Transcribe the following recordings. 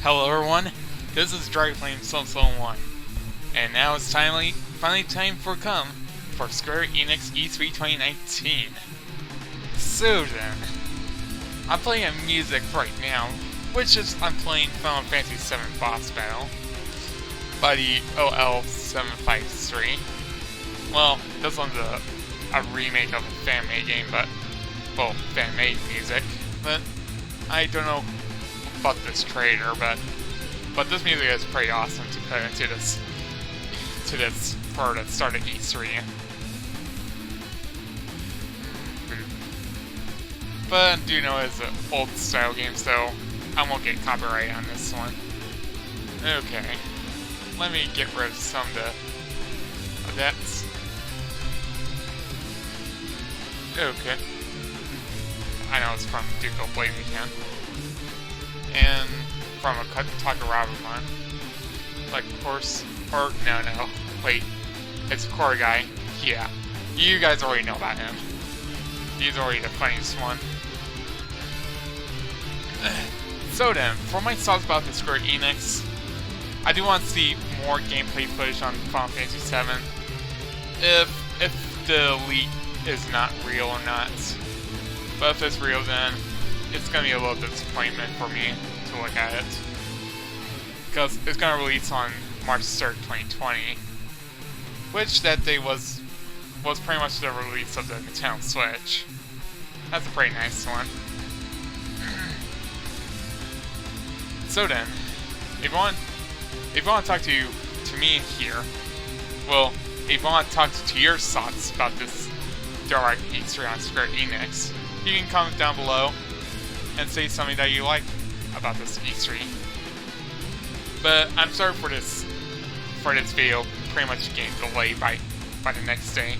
Hello everyone, this is Dragflame771, and now it's finally time for Square Enix E3 2019. So then, I'm playing music right now, I'm playing Final Fantasy VII Boss Battle by the OL753. Well, this one's a remake of a fan-made game, fan-made music, but I don't know about this trailer, but this music is pretty awesome to put into this for the start of E3. But I do know it's an old style game, so I won't get copyright on this one. Okay, let me get rid of some of that. Okay, I know it's from Duco Blade Weekend. And from a Takarabumon. Like, of course, or no, wait, it's a core guy. Yeah, you guys already know about him. He's already the funniest one. So then, for my thoughts about the Square Enix, I do want to see more gameplay footage on Final Fantasy VII. If the leak is not real or not. But if it's real, then it's gonna be a little disappointment for me to look at it, because it's gonna release on March 3rd, 2020, which that day was pretty much the release of the Nintendo Switch. That's a pretty nice one. So then, if you want to talk to me here, well, if you want to talk to your thoughts about this Direct E3 on Square Enix, you can comment down below and say something that you like about this E3. But I'm sorry for this video pretty much getting delayed by the next day.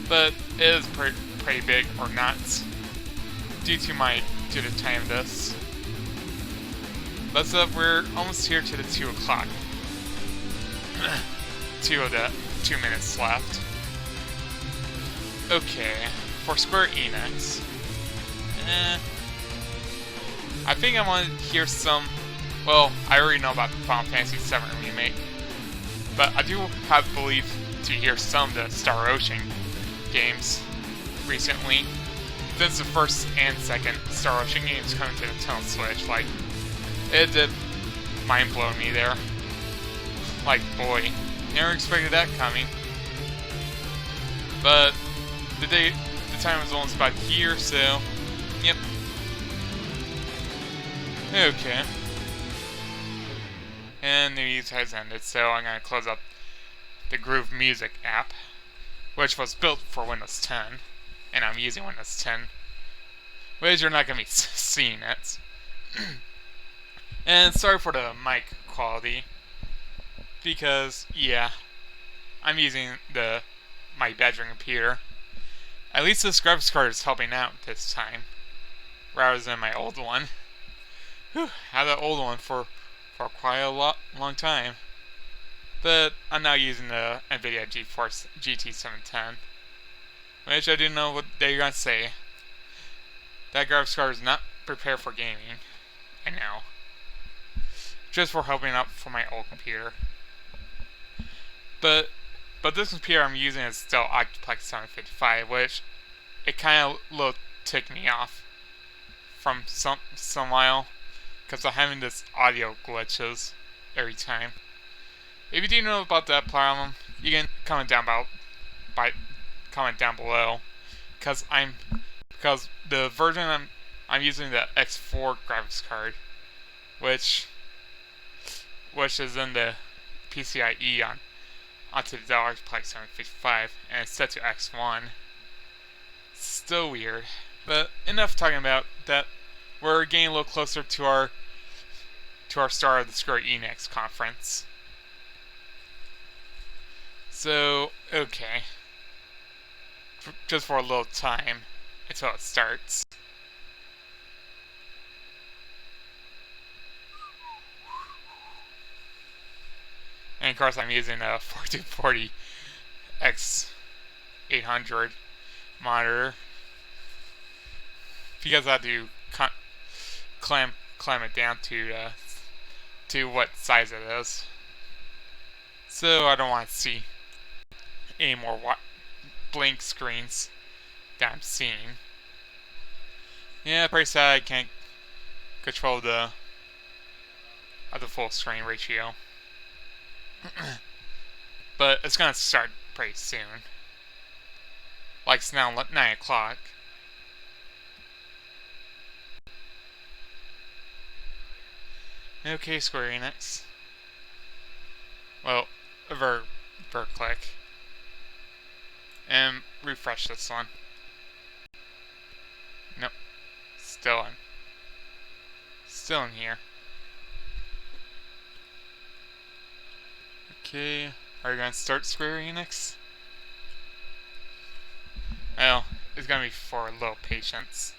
But it is pretty big or not due to the time of this. But so we're almost here to the 2 o'clock. 2 minutes left. Okay, for Square Enix. I think I want to hear some. Well, I already know about the Final Fantasy VII Remake, but I do have belief to hear some of the Star Ocean games recently. Since the first and second Star Ocean games coming to the Nintendo Switch, like, it did mind blow me there. Like, boy, never expected that coming. But the time was almost about here, so yep. Okay. And the news has ended, so I'm going to close up the Groove Music app, which was built for Windows 10, and I'm using Windows 10, which you're not going to be seeing it. And sorry for the mic quality, because, yeah, I'm using my bedroom computer. At least this graphics card is helping out this time, rather than my old one. Whew, I had that old one for quite a long time. But I'm now using the NVIDIA GeForce GT 710, which I didn't know what they were going to say. That graphics card is not prepared for gaming. I know. Just for helping out for my old computer. But this computer I'm using is still Octoplex 755, which it kind of little ticked me off from some while, because I'm having this audio glitches every time. If you do know about that problem, you can comment down below, because the version I'm using the X4 graphics card, which is in the PCIe onto the Octoplex 755, and it's set to X1. Still weird, but enough talking about that. We're getting a little closer to our start of the Square Enix conference. So, okay. Just for a little time until it starts. And of course I'm using a 4240 X800 monitor, because I have to clamp climb it down to what size it is. So I don't want to see any more blank screens that I'm seeing. Yeah, pretty sad I can't control the full screen ratio. But it's gonna start pretty soon. Like it's now 9 o'clock. Okay, Square Enix. Well, click. And refresh this one. Nope. Still in here. Okay, are you gonna start Square Enix? Well, it's gonna be for a little patience.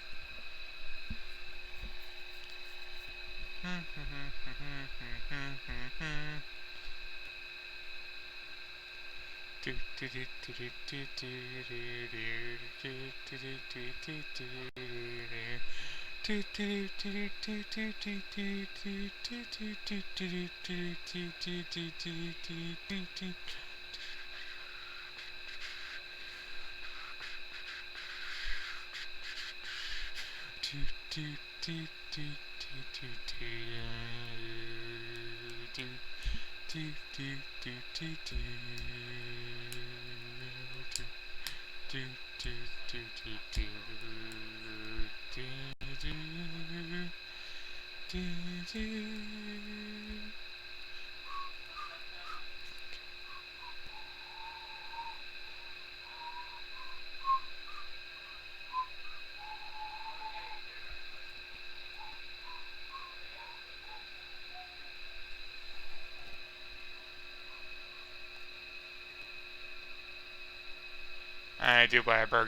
I do, but I better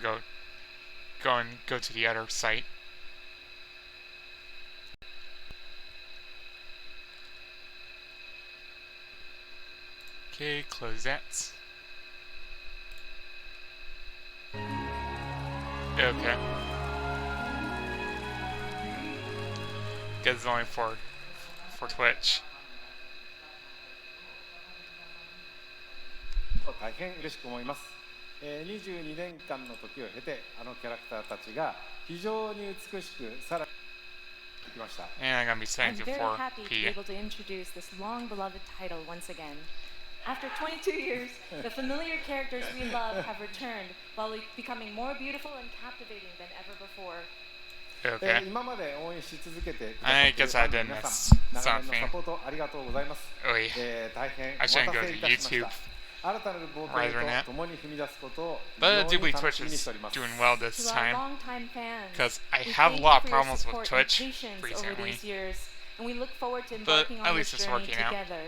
go to the other site. Okay, close that. Okay. Guess it's only for Twitch. 大変嬉しく思います。22年間の時を経て、あのキャラクターたちが非常に美しくさらにきました。And I'm gonna be setting to 4P. I'm very happy to be able to introduce this long-beloved title once again. After 22 years, the familiar characters we love have returned while becoming more beautiful and captivating than ever before. Okay. 今まで応援し続けてくだ I さってい guess る I ファ did ンの皆 miss さん、長年の something. サポートありがとうございます。 Oy. 大変お I 待 shouldn't た go せ to いたしまし YouTube. た。新たなる冒 Rather 険 than that. と共に踏み出すことを But 非常 I do に believe 楽 Twitch しみにし is ております。 doing well this To our time. longtime fans, Because I we have a thank lot you of for your problems with support and Twitch patience over recently. these years, and we look forward to But embarking at on least this it's journey working out. together.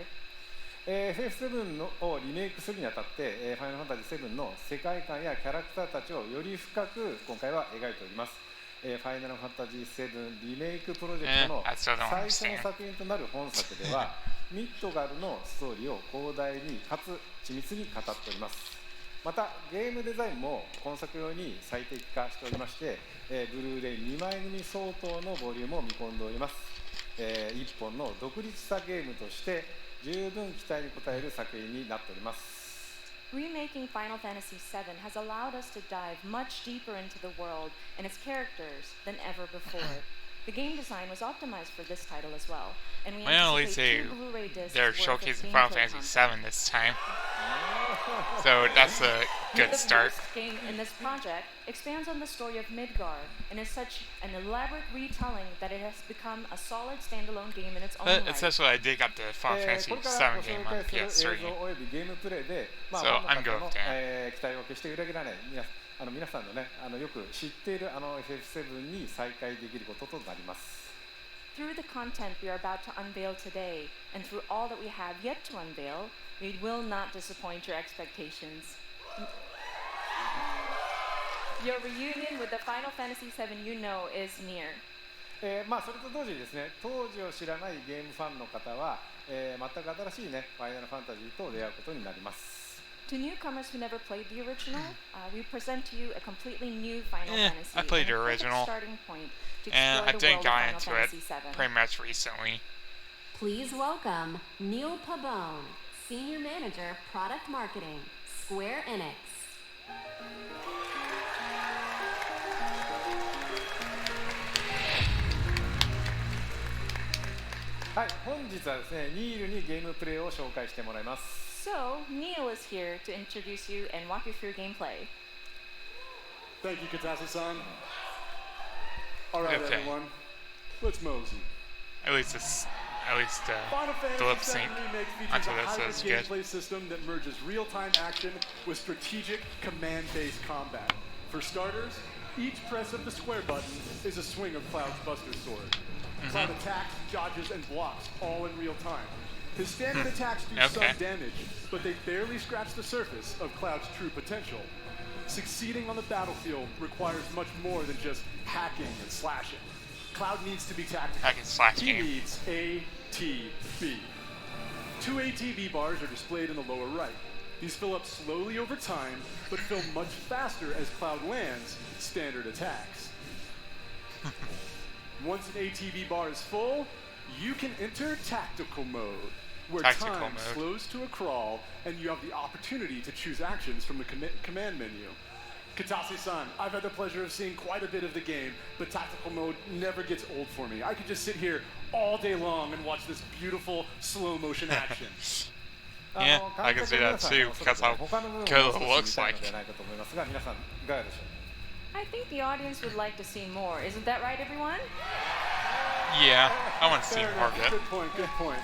Ffviii をリメイクするにあたって、ファイナルファンタジー7の世界観やキャラクターたちをより深く今回は描いております。ファイナルファンタジー7リメイクプロジェクトの I still don't 最初の understand. 作品となる本作ではミッドガルのストーリーを広大にかつ緻密に語っております。またゲームデザインも今作用に最適化しておりまして、ブルーレイ2枚組相当のボリュームを見込んでおります。一本の独立したゲームとして十分期待に応える作品になっております。Remaking Final Fantasy VII has allowed us to dive much deeper into the world and its characters than ever before. The game design was optimized for this title as well, and we Well, at least anticipate 2 Blu-ray discs they're worth of showcasing gameplay Final Fantasy content. VII this time. So that's a good The start. first game in this project expands on the story of Midgar and is such an elaborate retelling that it has become a solid standalone game in its own But right. especially I did got the Final Fantasy これからご VII 紹 game on 介する映像 PS3. およびゲームプレイで、So ファンの I'm 方 good の with that. 期待を決して裏切らない皆さんのねよく知っているFF7 に再会できることとなります。Through the content we are about to unveil today, and through all that we have yet to unveil, we will not disappoint your expectations. Your reunion with the Final Fantasy VII you know is near. それと同時にですね、当時を知らないゲームファンの方は、全く新しいね、ファイナルファンタジーと出会うことになります。To newcomers who never played the original, we present to you a completely new Final Fantasy. I played the and a perfect original, starting point to and I explore the didn't world get of into Final it Fantasy VII. pretty much recently. Please welcome Neil Pabon, Senior Manager, Product Marketing, Square Enix. はい、本日はですね、ニールにゲームプレイを紹介してもらいます。 So, Neil is here to introduce you and walk you through gameplay. Thank you, Katase-san. Alright, Okay. everyone. Let's mosey. At least Final the lip Fantasy sync VII Remake onto features a this hybrid is good. gameplay system that merges real-time action with strategic command-based combat. For starters, each press of the square button is a swing of Cloud's Buster Sword. Cloud attacks, dodges, and blocks all in real time. His standard attacks do some damage, but they barely scratch the surface of Cloud's true potential. Succeeding on the battlefield requires much more than just hacking and slashing. Cloud needs to be tactical. Hacking, slashing. He needs ATB. 2 ATB bars are displayed in the lower right. These fill up slowly over time, but fill much faster as Cloud lands standard attacks. Once an ATB bar is full, you can enter tactical mode, where time slows to a crawl and you have the opportunity to choose actions from the command menu. Katase-san, I've had the pleasure of seeing quite a bit of the game, but tactical mode never gets old for me. I could just sit here all day long and watch this beautiful slow motion action. Yeah, I can see that too, because how good it looks like. I think the audience would like to see more. Isn't that right, everyone? Yeah, I want to see Fair more of enough. it. Good point, good point.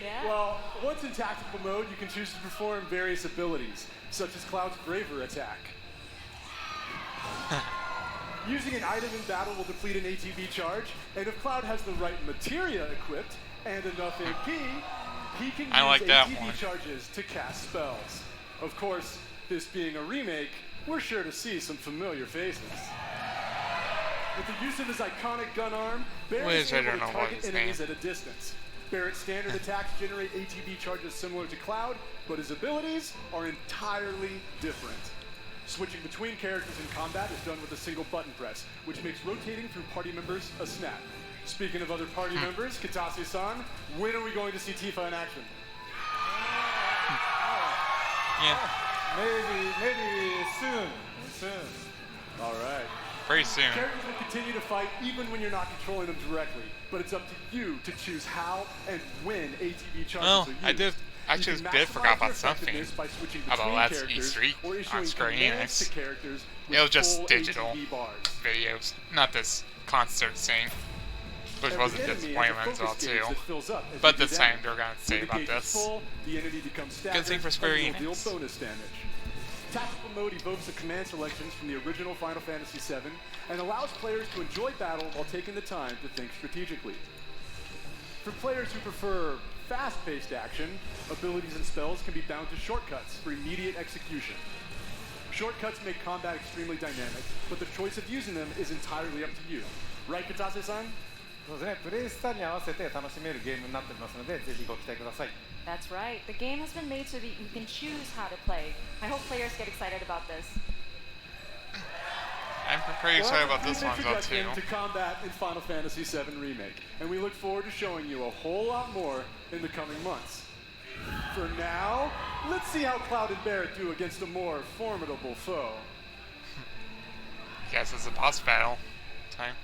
Yeah? Well, once in tactical mode, you can choose to perform various abilities, such as Cloud's Braver attack. Using an item in battle will deplete an ATB charge, and if Cloud has the right materia equipped and enough AP, he can use ATB charges to cast spells. Of course, this being a remake, we're sure to see some familiar faces. With the use of his iconic gun arm, Barret is able to target enemies at a distance. Barret's standard attacks generate ATB charges similar to Cloud, but his abilities are entirely different. Switching between characters in combat is done with a single button press, which makes rotating through party members a snap. Speaking of other party members, Katase-san, when are we going to see Tifa in action? Yeah. Maybe soon. All right. Very soon. Characters will continue to fight even when you're not controlling them directly, but it's up to you to choose how and when ATB charges are used. I just did forget about something about last E3 on Square Enix. It was just digital videos, not this concert thing, which was a disappointment as well too. But this time they're gonna say about this. Good thing for Square Enix. Tactical mode evokes the command selections from the original Final Fantasy VII and allows players to enjoy battle while taking the time to think strategically. For players who prefer fast-paced action, abilities and spells can be bound to shortcuts for immediate execution. Shortcuts make combat extremely dynamic, but the choice of using them is entirely up to you. Right, Katase-san? そうですね、プレイスタイルに合わせて楽しめるゲームになっておりますので、ぜひご期待ください。 That's right. The game has been made so that you can choose how to play. I hope players get excited about this. I'm pretty excited about this one though too. To combat in Final Fantasy VII Remake, and we look forward to showing you a whole lot more in the coming months. For now, let's see how Cloud and Barret do against a more formidable foe. Guess it's a boss battle time.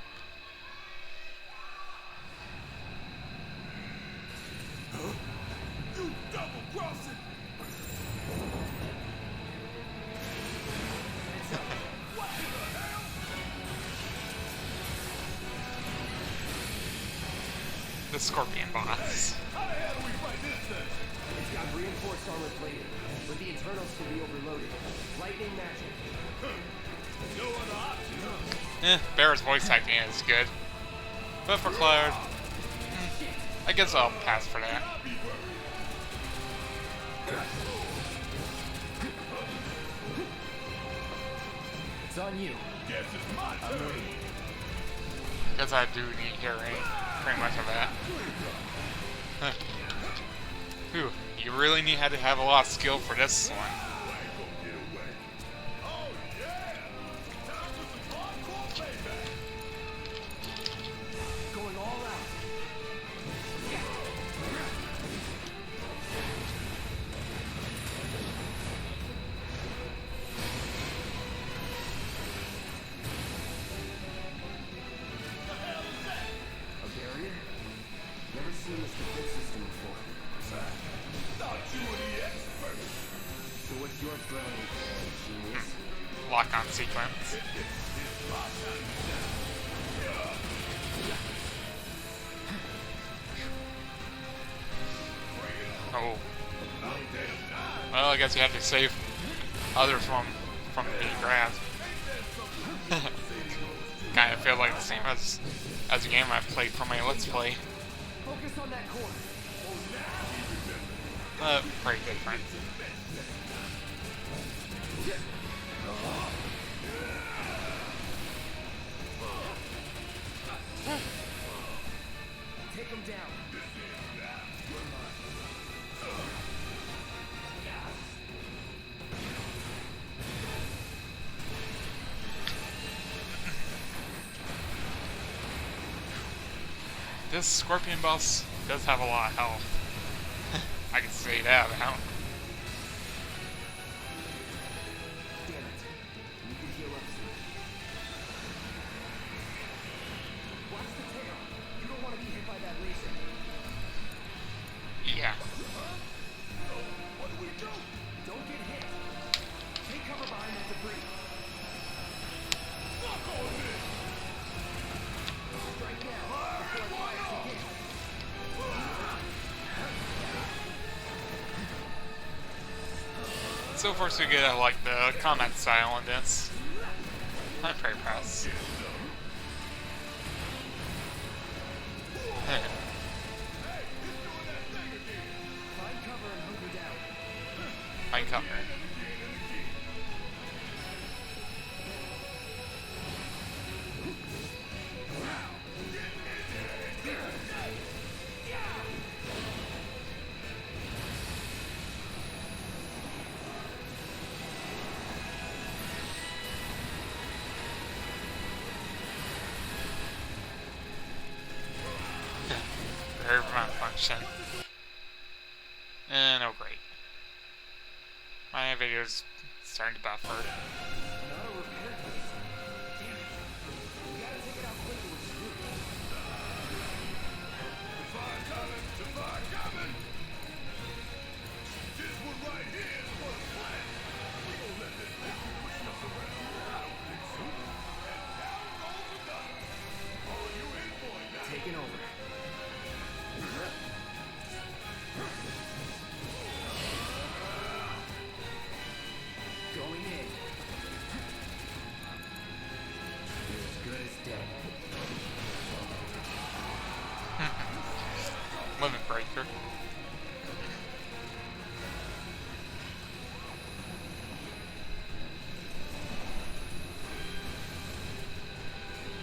You double-crossing! What the hell? The Scorpion boss. How the hell do we fight this thing? It's got reinforced armor plating, but the internals can be overloaded. Lightning magic. No other option, huh? Barret's voice acting is good. But for Cloud, I guess I'll pass for that. It's on you. Guess it's my turn. Guess I do need hearing pretty much of that. Whew, you really need to have a lot of skill for this one. lock-on sequence. Oh. Well, I guess you have to save others from being grabbed. Kind of feel like the same as a game I've played for my Let's Play. Focus on that corner. Pretty different. Take him down. This Scorpion boss does have a lot of health. I can say that now. Damn it. You can heal up soon. Watch the tail. You don't want to be hit by that laser. Yeah. What do we do? Don't get hit. Take cover behind that debris. Fuck all this! Strike now before it fires again. So far so good. I like the combat style in this. I'm very impressed. Find cover and hunker down. Find cover. Very malfunction. Oh great. My video's starting to buffer. Not a repair place. Damn it. We gotta take it out quicker with Screw. Ffvii coming! This one right here is for the plan! We gon' let this thing keep pushing us around. I don't think so. And down goes the gun. All you in for it now. Taking over. Going in. You're as good as dead. Limit breaker.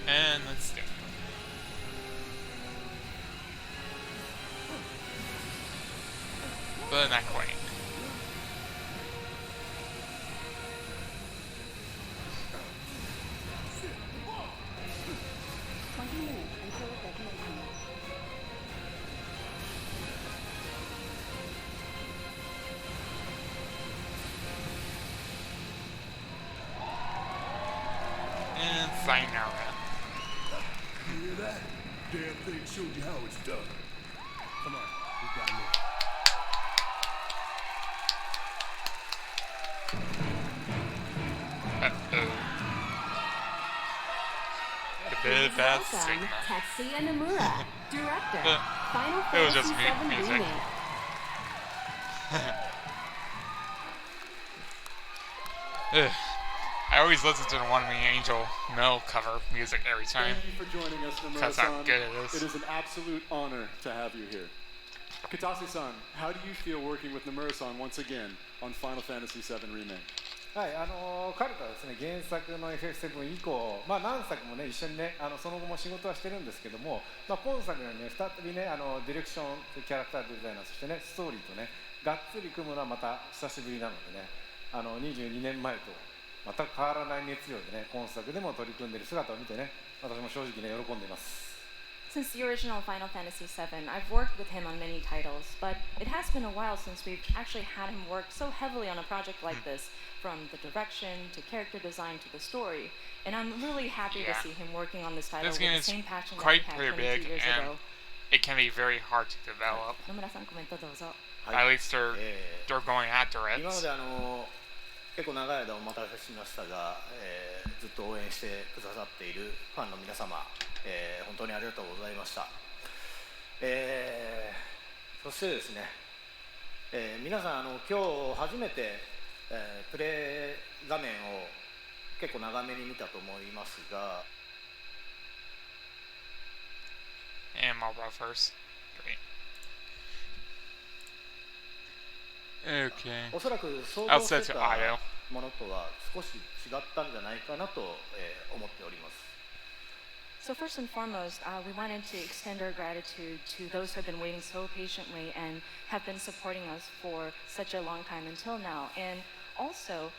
And let's do it. But not quite. And sayonara. You hear that? Damn thing showed you how it's done. Come on, we've got to move. Uh-oh. A bit of bad Welcome, signal. Tetsuya Nomura, director, Final It was just Fantasy VII music. Remake. Ugh. I always listen to the One Wing Angel Mill cover music every time. Thank you for joining us, That's how Nomura-san. good it is. It is an absolute honor to have you here. Katase-san, how do you feel working with Nomura-san once again on Final Fantasy VII Remake? はい、彼とはですね、原作の FF7 以降、何作もね、一緒にね、その後も仕事はしてるんですけども、今作にね、再びね、ディレクション、キャラクターデザイナー、そしてね、ストーリーとね、がっつり組むのはまた久しぶりなのでね、22年前と全く変わらない熱量でね、今作でも取り組んでいる姿を見てね、私も正直ね、喜んでいます。Since the original Final Fantasy VII, I've worked with him on many titles, but it has been a while since we've actually had him work so heavily on a project like this, from the direction to character design to the story. And I'm really happy to see him working on this title This with game the is same passion that quite he had pretty 22 big, years and ago. it can be very hard to develop. 野村さんコメントどうぞ。At least they're going after it. 今まで結構長い間お待たせしましたが、ずっと応援してくださっているファンの皆様、本当にありがとうございました。そしてですね、皆さん今日初めて、プレイ画面を結構長めに見たと思いますが、And mobile first. Great. Okay. おそらく想 I'll 像 set して to た auto. ものとは少し違ったんじゃないかなと、思っております。So first and foremost, we wanted to extend our gratitude to those who have been waiting so patiently and have been supporting us for such a long time until now. And also,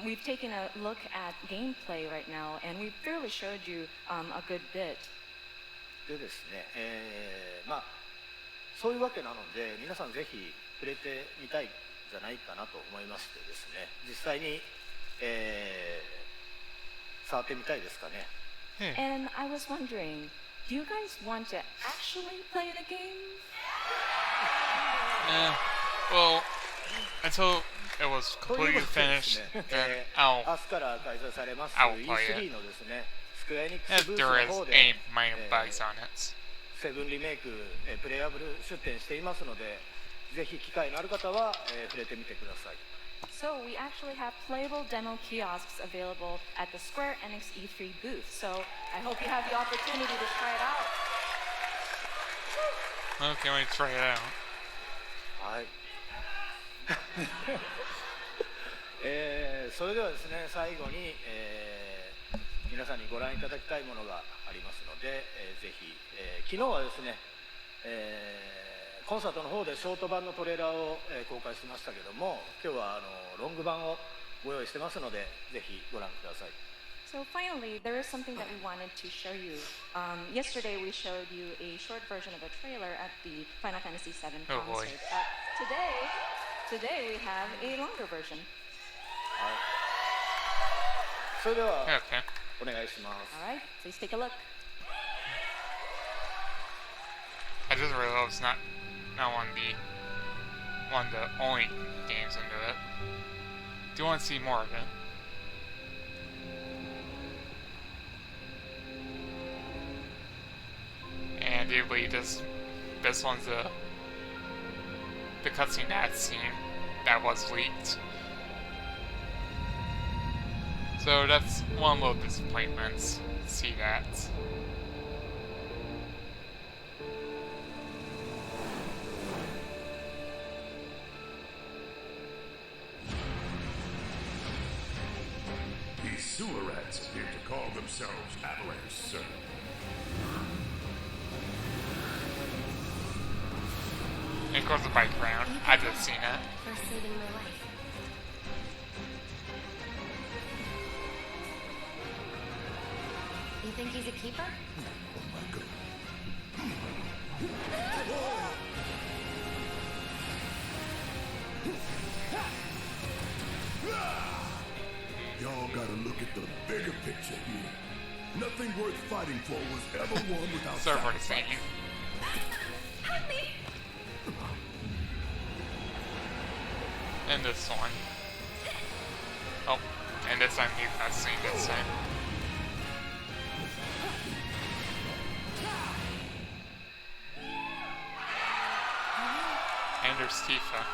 we've taken a look at gameplay right now, and we fairly showed you a good bit. でですね、そういうわけなので、皆さんぜひ触れてみたいんじゃないかなと思いましてですね、実際に、触ってみたいですかね。And I was wondering, do you guys want to actually play the game? Well, until it was という completely ことでです finished, ね、 then 明日から開催されます I'll play E3 のですね、スクエアエニックス if ブース there の is 方で、 any minor bugs on it. セブンリメイク、プレイアブル出展していますので、ぜひ機会のある方は、触れてみてください。So we actually have playable demo kiosks available at the Square Enix E3 booth. So I hope you have the opportunity to try it out. Okay, let me try it out. はい。それではですね、最後に、皆さんにご覧いただきたいものがありますので、ぜひ、昨日はですね、コンサートの方でショート版のトレーラーを、公開しましたけども、今日はロング版をご用意してますので、ぜひご覧ください。So finally, there is something that we wanted to show you. Yesterday we showed you a short version of a trailer at the Final Fantasy VII Oh boy. concert. But today we have a longer version. はい。それでは、 Okay. お願いします。All right, please take a look. I just realized not one of the only games into it. Do you want to see more of it? And do you believe this one's the cutscene ad scene that was leaked? So that's one little disappointment to see that. These sewer rats appear to call themselves Avalanche, sir. And of course the bike round. I've just seen it. For saving my life. You think he's a keeper? Oh my god. Y'all gotta look at the bigger picture here. Nothing worth fighting for was ever won without Sorry for the sacrifice. singing. Help me! And this one. Oh, and this time you have seen this time. And there's Tifa.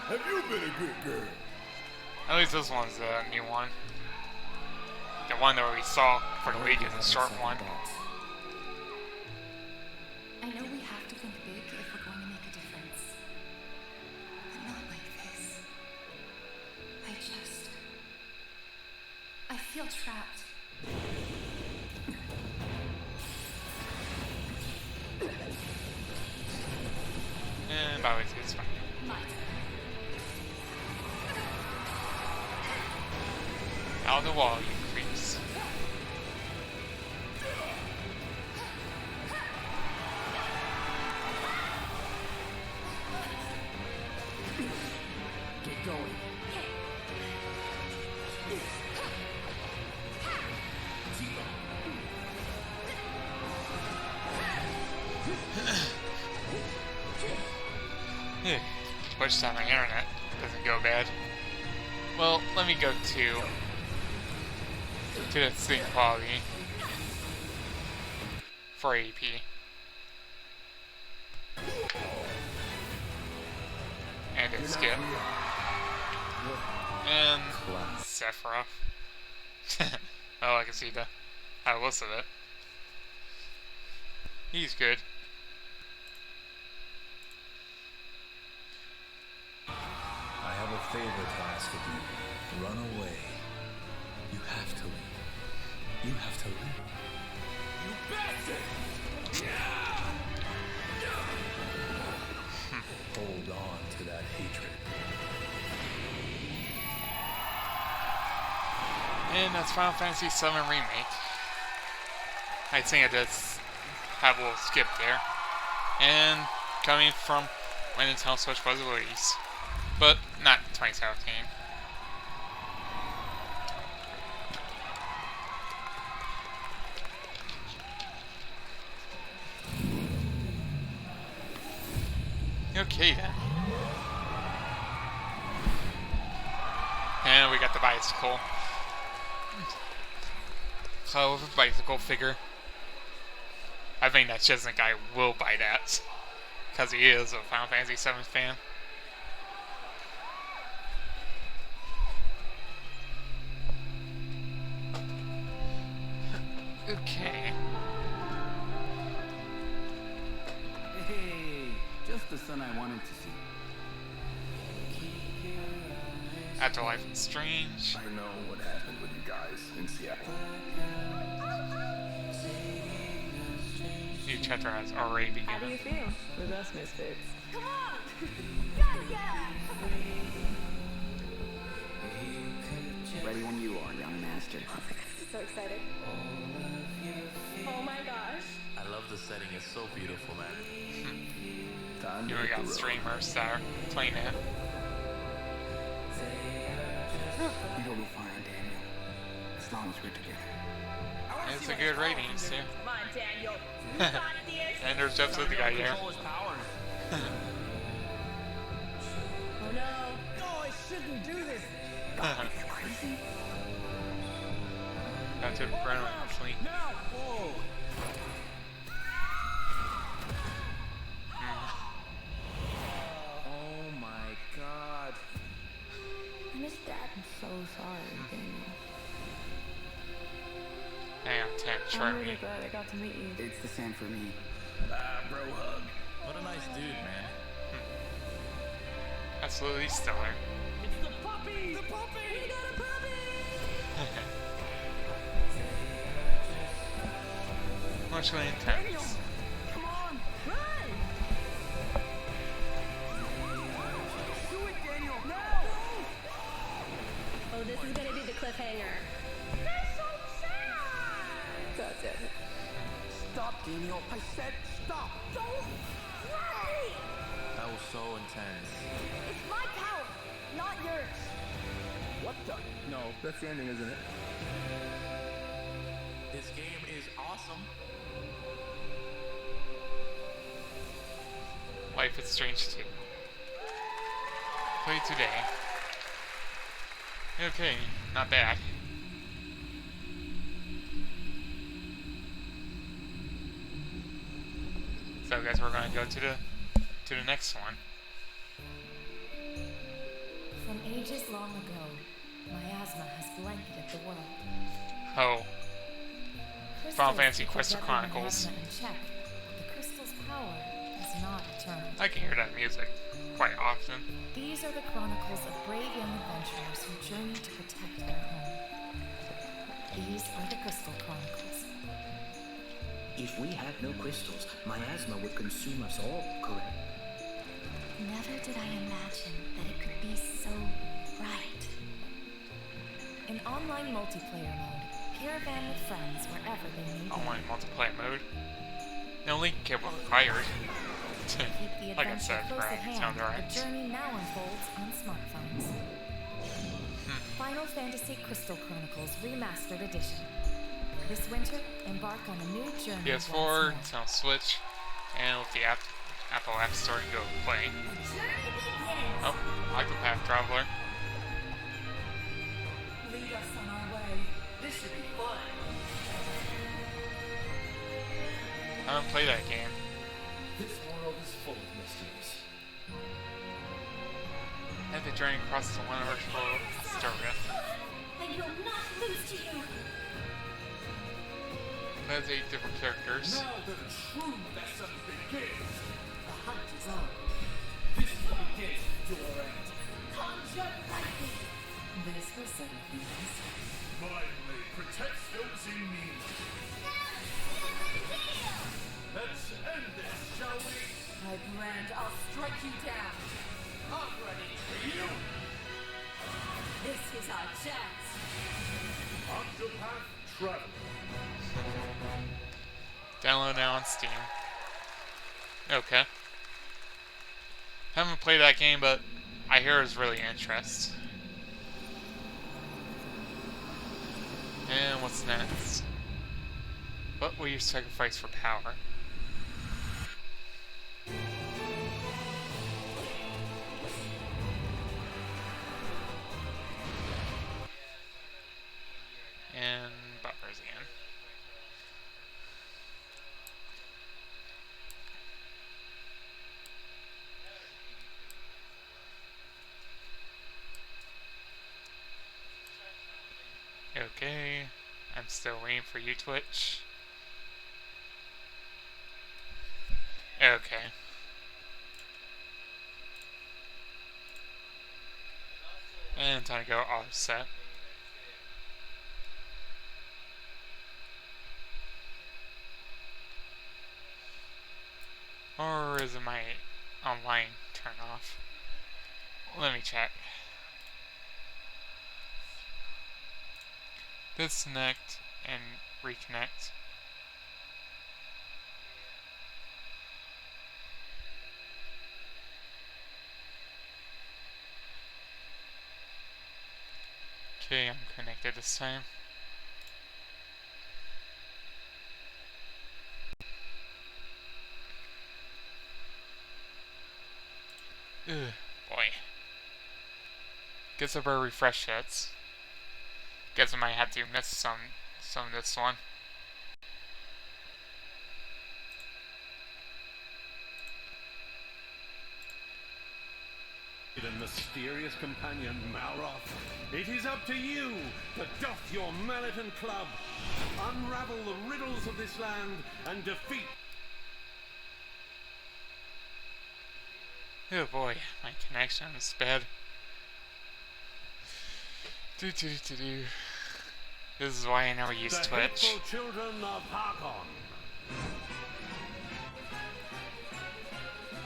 Have you been a good girl? At least this one's a new one. The one that we saw for the week is a short one. I know we have to think big if we're going to make a difference. But not like this. I feel trapped. And by the way, it's fine. Out of the wall, you creeps. Get going. wish that my internet doesn't go bad. Well, let me go to the same quality for AP. And a skip. And Sephiroth. Well, I can see the how it looks of it. He's good. I have a favor to ask of you. Run away. You have to leave. You have to leave. You bastard! Hold on to that hatred. And that's Final Fantasy VII Remake. I think I just have a little skip there. And coming from when Nintendo Switch was released. But not 2017. Okay then. And we got the bicycle. So, bicycle figure. I think that Chesnut guy will buy that. Because he is a Final Fantasy VII fan. Okay. Hey, just the son I wanted to see. Afterlife and Strange. I know what happened with you guys in Seattle. New chapter has already begun. How do you feel with us misfits? Come on! Yeah! Ready when you are, young master. So excited. Oh my gosh. I love the setting. It's so beautiful, man. Time Here we got streamers that are playing it. It'll be fine, Daniel. As long as we're together. And it's a good ratings too. Come on, Daniel. You got this. And there's Jeff the guy here. Oh no. No, I shouldn't do this. Got to Brennan actually. Now. Whoa. Oh my god. I miss Dad. I'm so sorry, Daniel. Hang on, 10, I'm try really me. glad I got to meet you. It's the same for me. bro hug. What a nice dude, man. Absolutely stellar. It's the puppy. The puppy. We got a puppy. Much really intense. Come on, run. Do it, Daniel. Now. Oh, this is gonna be the cliffhanger. That's so sad. God damn it. Stop, Daniel. I said stop. Don't run. That was so intense. It's my power, not yours. What the? No, that's the ending, isn't it? This game is awesome. Life is Strange 2. Play today. Okay, not bad. So guys, we're gonna go to the next one. From ages long ago, miasma has blanketed the world. Oh, Final Crystals Fantasy keep Crystal the Chronicles. miasma in check, but the crystal's power is not eternal. I can hear that music quite often. These are the chronicles of brave young adventurers who journey to protect their home. These are the Crystal Chronicles. If we had no crystals, miasma would consume us all, correct? Never did I imagine that it could be so bright. In online multiplayer mode, caravan with friends wherever they may be. Online multiplayer mode. No link cable required. Keep the Like I adventure said, close right, at hand. sounds alright. The journey now unfolds on smartphones. Final Fantasy Crystal Chronicles Remastered Edition. This winter, embark on a new journey. PS4, Nintendo Switch, and with the at the last store and go play. Oh, Octopath Traveler. Lead us on our way. This should be fun. I don't play that game. This world is full of mysteries. I had to journey across the wonderful Astoria. I will not lose to you. That's 8 different characters. Now that a true lesson begins. The hunt is on. This will begin your end. Conjure lightning. This will settle things. My blade protects those in need. Let's end this, shall we? My brand, I'll strike you down. I'm ready for you. This is our chance. Octopath Traveler. Download now on Steam. Okay. Haven't played that game, but I hear it's really interesting. And what's next? What will you sacrifice for power? And buffers again. Okay, I'm still waiting for you, Twitch. Okay. And time to go offset. Or is it my online turn off? Let me check. Disconnect and reconnect. Okay, I'm connected this time. Ugh, boy. Guess I better refresh it. Guess I might have to miss some of this one. The mysterious companion Malroth. It is up to you to doff your mallet and club, unravel the riddles of this land, and defeat. Oh boy, my connection is bad. This is why I never use The Twitch. hateful children of Harkon.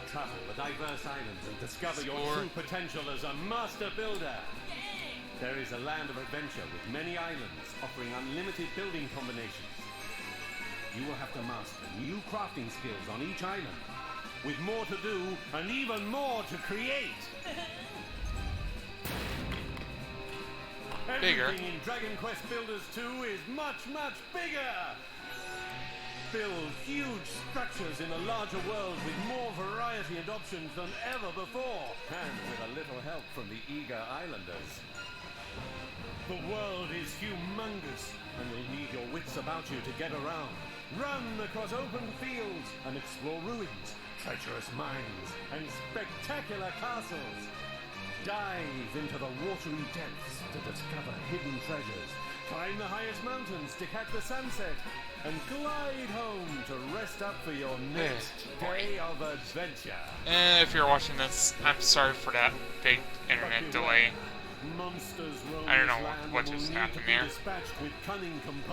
Travel the diverse islands and discover your true potential as a master builder. There is a land of adventure with many islands offering unlimited building combinations. You will have to master new crafting skills on each island, with more to do and even more to create. Bigger. Everything in Dragon Quest Builders 2 is much, much bigger! Build huge structures in a larger world with more variety and options than ever before, and with a little help from the eager islanders. The world is humongous, and you'll need your wits about you to get around. Run across open fields and explore ruins, treacherous mines, and spectacular castles. Dive into the watery depths to discover hidden treasures. Climb the highest mountains to catch the sunset. And glide home to rest up for your next day of adventure. And if you're watching this, I'm sorry for that big internet delay. I don't know what just happened there.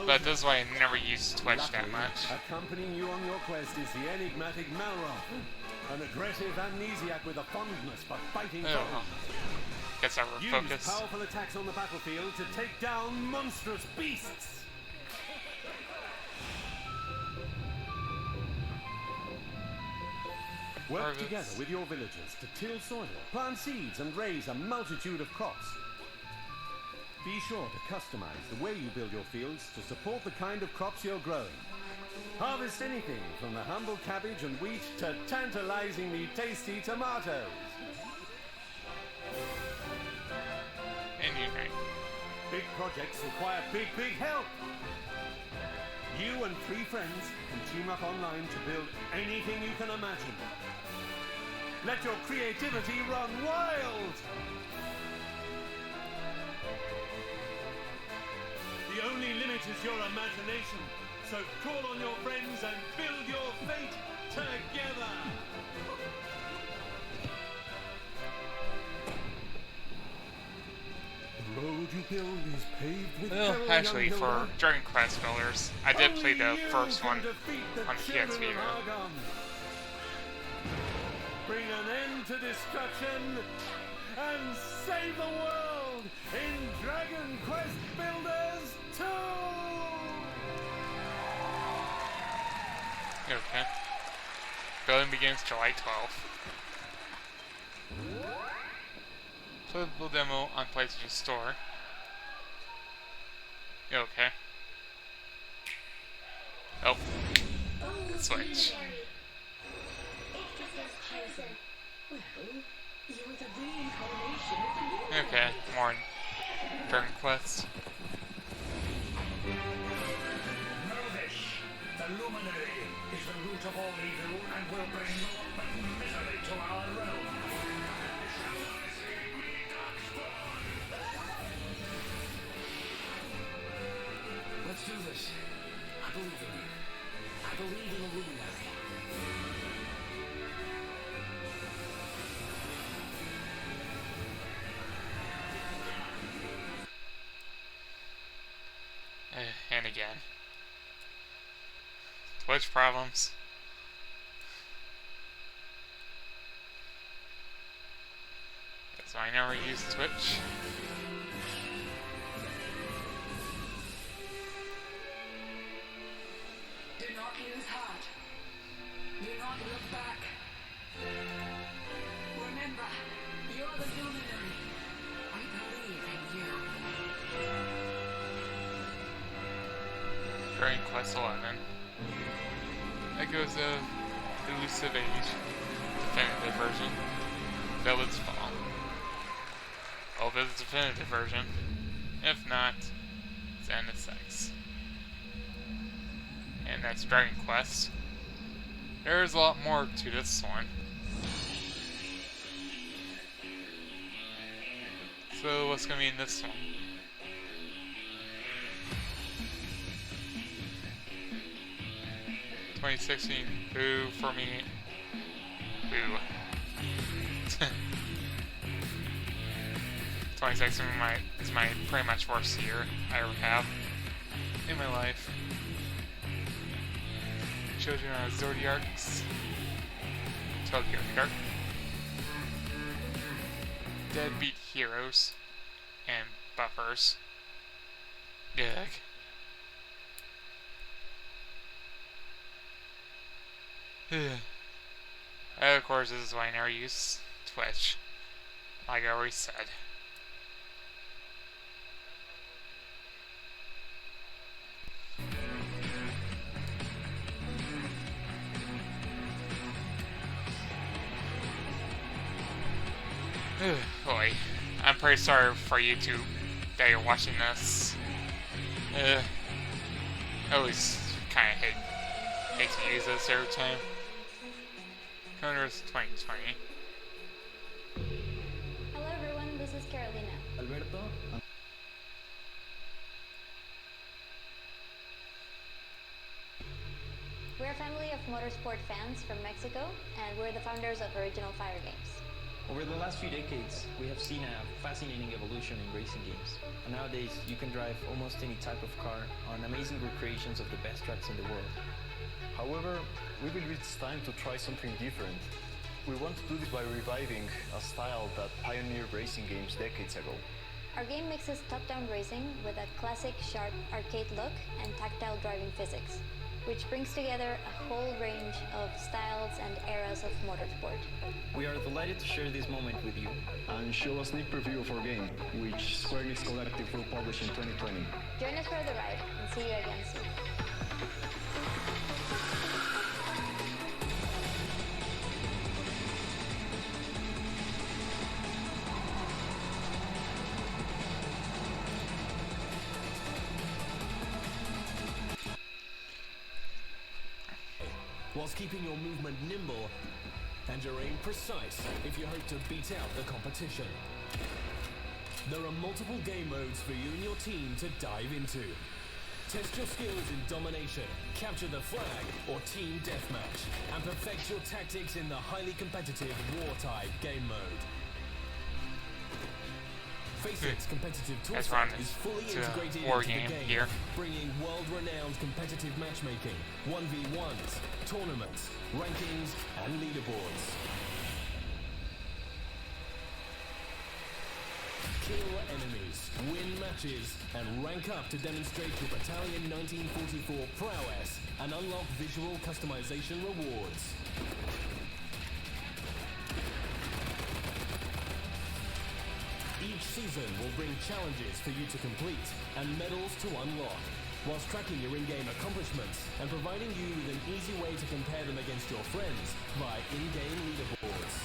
But this is why I never used Twitch that much. Accompanying you on your quest is the enigmatic Malroth, an aggressive amnesiac with a fondness for fighting foes. Guess I will focus. Use powerful attacks on the battlefield to take down monstrous beasts. Work together with your villagers to till soil, plant seeds, and raise a multitude of crops. Be sure to customize the way you build your fields to support the kind of crops you're growing. Harvest anything from the humble cabbage and wheat to tantalizingly tasty tomatoes. Anyway. Big projects require big help. You and 3 friends can team up online to build anything you can imagine. Let your creativity run wild! The only limit is your imagination, so call on your friends and build your fate together! The road you build is paved with well, actually, for Dragon Quest fillers, I did play the first one on the Ffviii. Bring an end to destruction and save the world in Dragon Quest Builders 2! Okay. Building begins July 12th. Playable demo on PlayStation Store. Okay. Oh. Switch. Okay, more Dragon Quest. Know this. The Luminary is the root of all evil and will bring naught but misery to our realm. Let's do this. I believe in you. I believe in the Luminary. And again. Twitch problems. So I never use Twitch. Do not lose heart. Do not look back. Remember, you're the Luminary. I believe in you. Dragon Quest 11. Echoes of Elusive Age. Definitive version. Village Fall. Oh, this is the definitive version. If not, it's NSX. And that's Dragon Quest. There's a lot more to this one. So what's gonna be in this one? $2016, boo for me. Boo. 2016 is my pretty much worst year I ever have in my life. Children are Zodiacs. Tokyo Dark. Deadbeat Heroes. And Buffers. Yuck. And of course, this is why I never use Twitch. Like I already said. Boy, I'm pretty sorry for YouTube that you're watching this. I always kind of hate to use this every time. Congress 2020. Hello everyone, this is Carolina. Alberto. We're a family of motorsport fans from Mexico, and we're the founders of Original Fire Games. Over the last few decades, we have seen a fascinating evolution in racing games. And nowadays, you can drive almost any type of car on amazing recreations of the best tracks in the world. However, we believe it's time to try something different. We want to do this by reviving a style that pioneered racing games decades ago. Our game mixes top-down racing with a classic, sharp arcade look and tactile driving physics, which brings together a whole range of styles and eras of motorsport. We are delighted to share this moment with you. And show a sneak preview of our game, which Square Enix Collective will publish in 2020. Join us for the ride, and see you again soon. whilst keeping your movement nimble and your aim precise if you hope to beat out the competition. There are multiple game modes for you and your team to dive into. Test your skills in domination, capture the flag, or team deathmatch, and perfect your tactics in the highly competitive war-type game mode. Facet's competitive toolset is fully integrated into the game, here, bringing world-renowned competitive matchmaking, 1v1s, tournaments, rankings, and leaderboards. Kill enemies, win matches, and rank up to demonstrate your Battalion 1944 prowess and unlock visual customization rewards. Each season will bring challenges for you to complete and medals to unlock, whilst tracking your in-game accomplishments and providing you with an easy way to compare them against your friends via in-game leaderboards.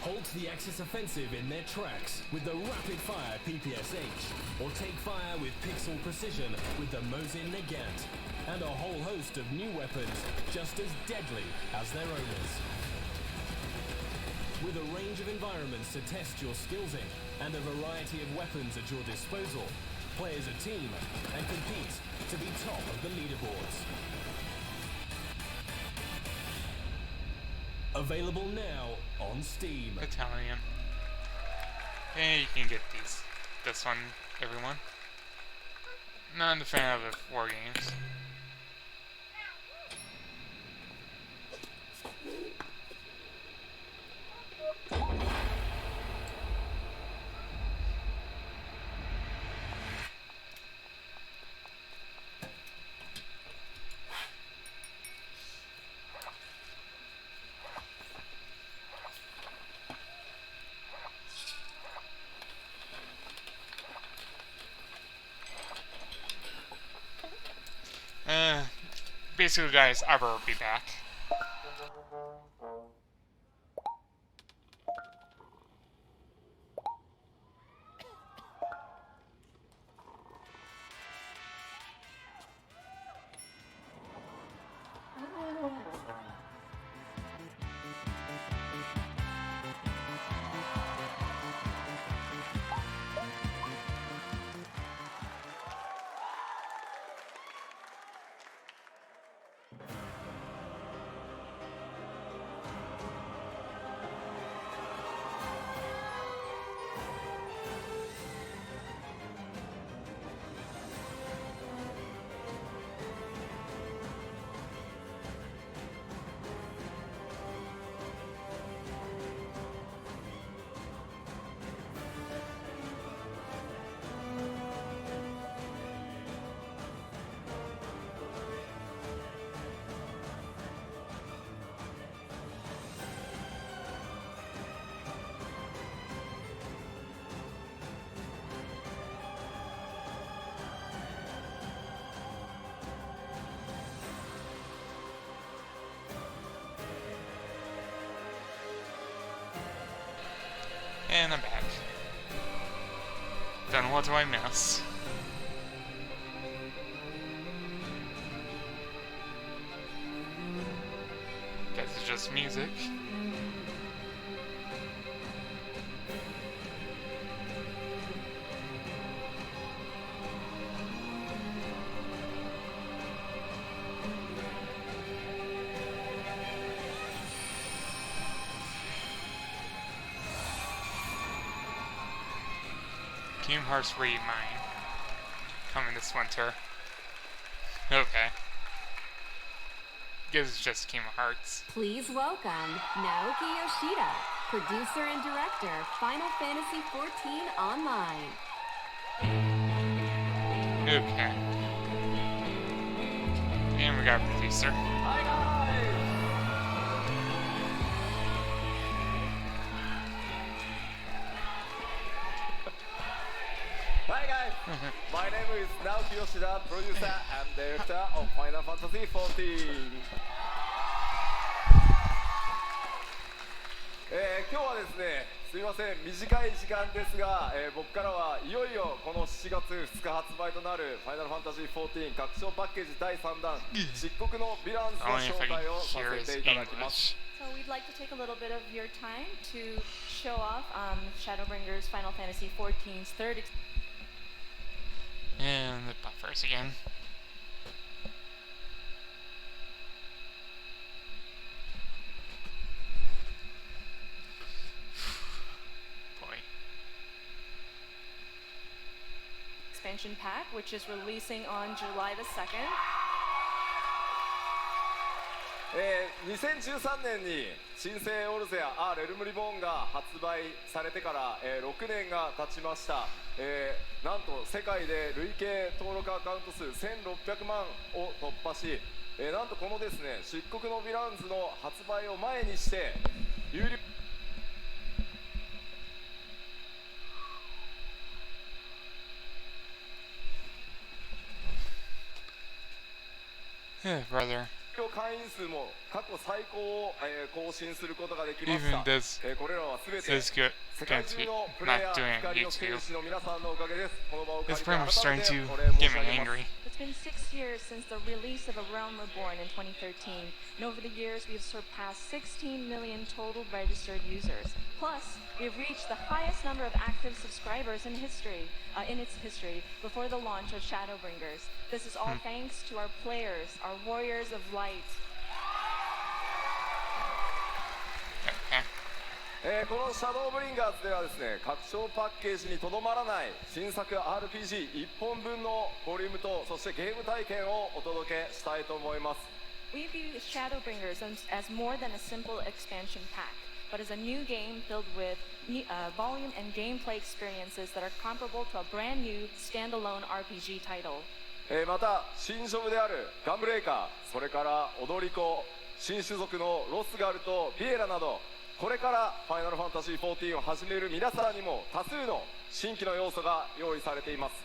Halt the Axis offensive in their tracks with the rapid-fire PPSH, or take fire with pixel precision with the Mosin Nagant, and a whole host of new weapons just as deadly as their owners. With a range of environments to test your skills in, and a variety of weapons at your disposal, play as a team and compete to be top of the leaderboards. Available now on Steam. Battalion. Hey, you can get this one, everyone. Not a fan of war games. Basically, guys, I will be back. And I'm back. Then what do I miss? Guess it's just music. Kingdom Hearts Re mine. Coming this winter. Okay. Guess it's just Kingdom Hearts. Please welcome Naoki Yoshida, producer and director, Final Fantasy XIV Online. Okay. And we got a producer. Hi guys! Hi guys! My name is Naoki Yoshida, producer and director of Final Fantasy XIV. 今日はですね、すみません、短い時間ですが、僕からはいよいよこの7月2日発売となるファイナルファンタジー14拡張パッケージ第3弾漆黒のヴィランズの紹介をさせていただきます。So we'd like to take a little bit of your time to show off Shadowbringers Final Fantasy XIV's third. And the buffers again. Expansion pack, which is releasing on July the 2nd. 2013年に新生オルゼアレルムリボーンが発売されてから、6年が経ちました。なんと世界で累計登録アカウント数1600万を突破し、なんとこのですね漆黒のヴィランズの発売を前にして有料brother. 会員数も過去最高を、更新することができました。これらはすべて世界中のプレイヤー、光の戦士の皆さんのおかげです。この場を借りて改めてお礼申し上げます。It's been 6 years since the release of A Realm Reborn in 2013, and over the years we have surpassed 16 million total registered users. Plus, we have reached the highest number of active subscribers in history, in its history, before the launch of Shadowbringers. This is all thanks to our players, our warriors of light. このシャドーブリンガーズではですね、拡張パッケージにとどまらない新作 RPG1 本分のボリュームとそしてゲーム体験をお届けしたいと思います。We view Shadowbringers as more than a simple expansion pack, but as a new game filled with volume and gameplay experiences that are comparable to a brand new standalone RPG title. また新ジョブであるガンブレイカー、それから踊り子、新種族のロスガルとビエラなど、これからファイナルファンタジー14を始める皆さんにも多数の新規の要素が用意されています。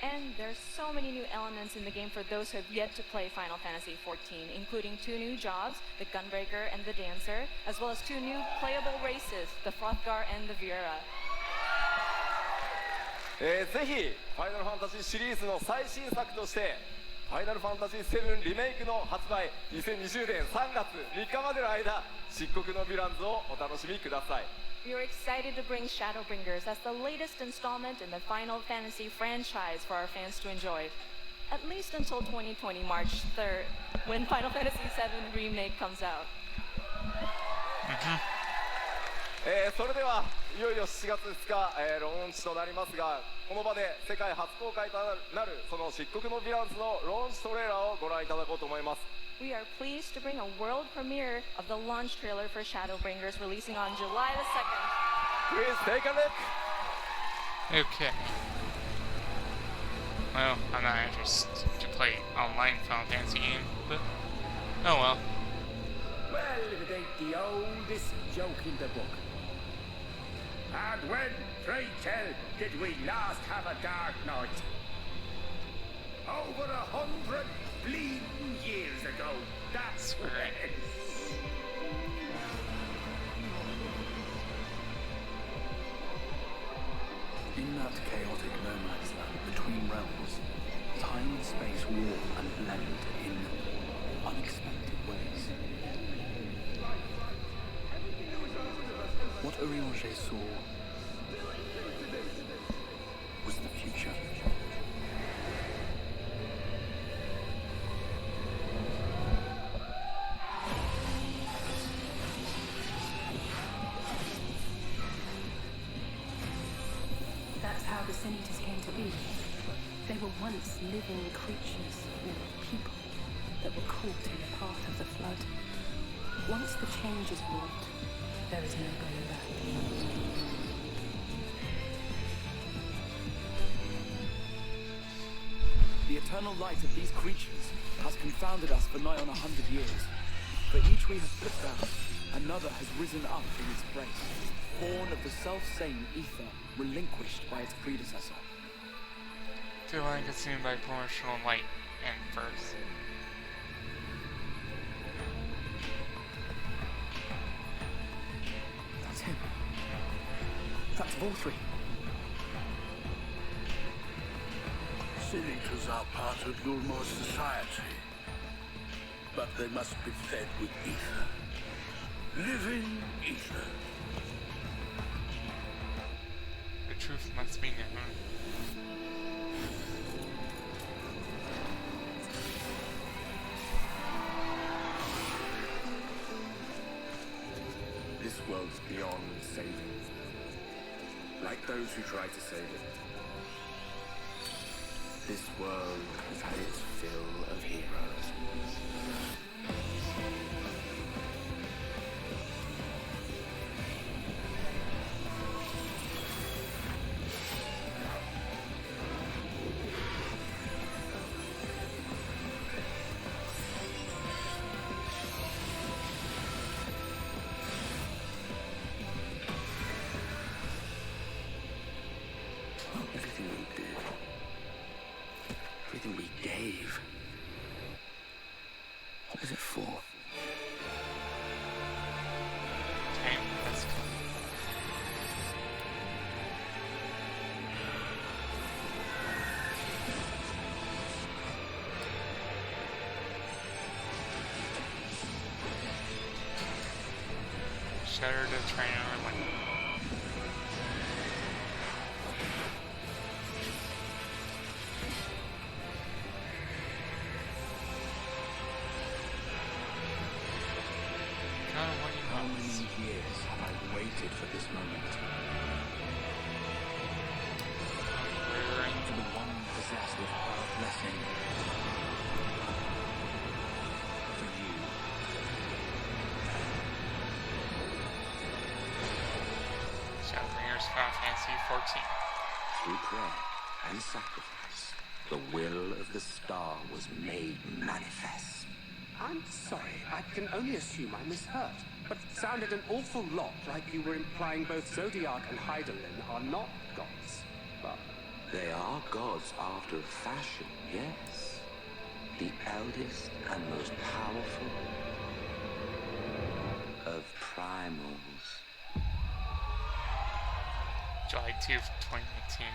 And there's so many new elements in the game for those who have yet to play Final Fantasy XIV, including 2 new jobs, the Gunbreaker and the Dancer, as well as 2 new playable races, the Frothgar and the Viera. ぜひファイナルファンタジーシリーズの最新作としてファイナルファンタジーVIIリメイクの発売2020年3月3日までの間漆黒のヴィランズをお楽しみください。 We are excited to bring Shadowbringers as the latest installment in the Final Fantasy franchise for our fans to enjoy, at least until 2020 March 3rd, when Final Fantasy VII Remake comes out. それではいよいよ7月2日、ローンチとなりますが、この場で世界初公開となるその漆黒のヴィランズのローンチトレーラーをご覧いただこうと思います。 We are pleased to bring a world premiere of the launch trailer for Shadowbringers releasing on July the 2nd. Please take a look. Okay. Well, I'm not interested to play online Final Fantasy game, but oh well. Well, if it ain't the oldest joke in the book. And when, pray tell, did we last have a dark night? Over 100 bleeding years ago. That's when. In that chaotic no man's land between realms, time and space warp and blend in unexpected ways. What Urianger saw was the future. That's how the Senators came to be. They were once living creatures, or people, that were caught in the path of the flood. Once the change is wrought, there is no going back. The eternal light of these creatures has confounded us for nigh on 100 years. For each we have put down, another has risen up in its place, born of the self-same ether, relinquished by its predecessor. Feeling consumed by promotional light and first. That's Ffvii. Sin-Eaters are part of Yulmor's society, but they must be fed with ether. Living ether. The truth must be known. This world's beyond saving. Like those who try to save it. This world has had its fill of heroes. Everything we did, everything we gave, what is it for? Okay, let's go. Shatter the trainer like How many years have I waited for this moment? To the one possessed with her blessing. For you. Shadowbringers Final Fantasy XIV. Through prayer and sacrifice, the will of the star was made manifest. I'm sorry, I can only assume I misheard, but it sounded an awful lot like you were implying both Zodiac and Hydaelyn are not gods, but... They are gods after a fashion, yes. The eldest and most powerful of primals. July 2, 2019.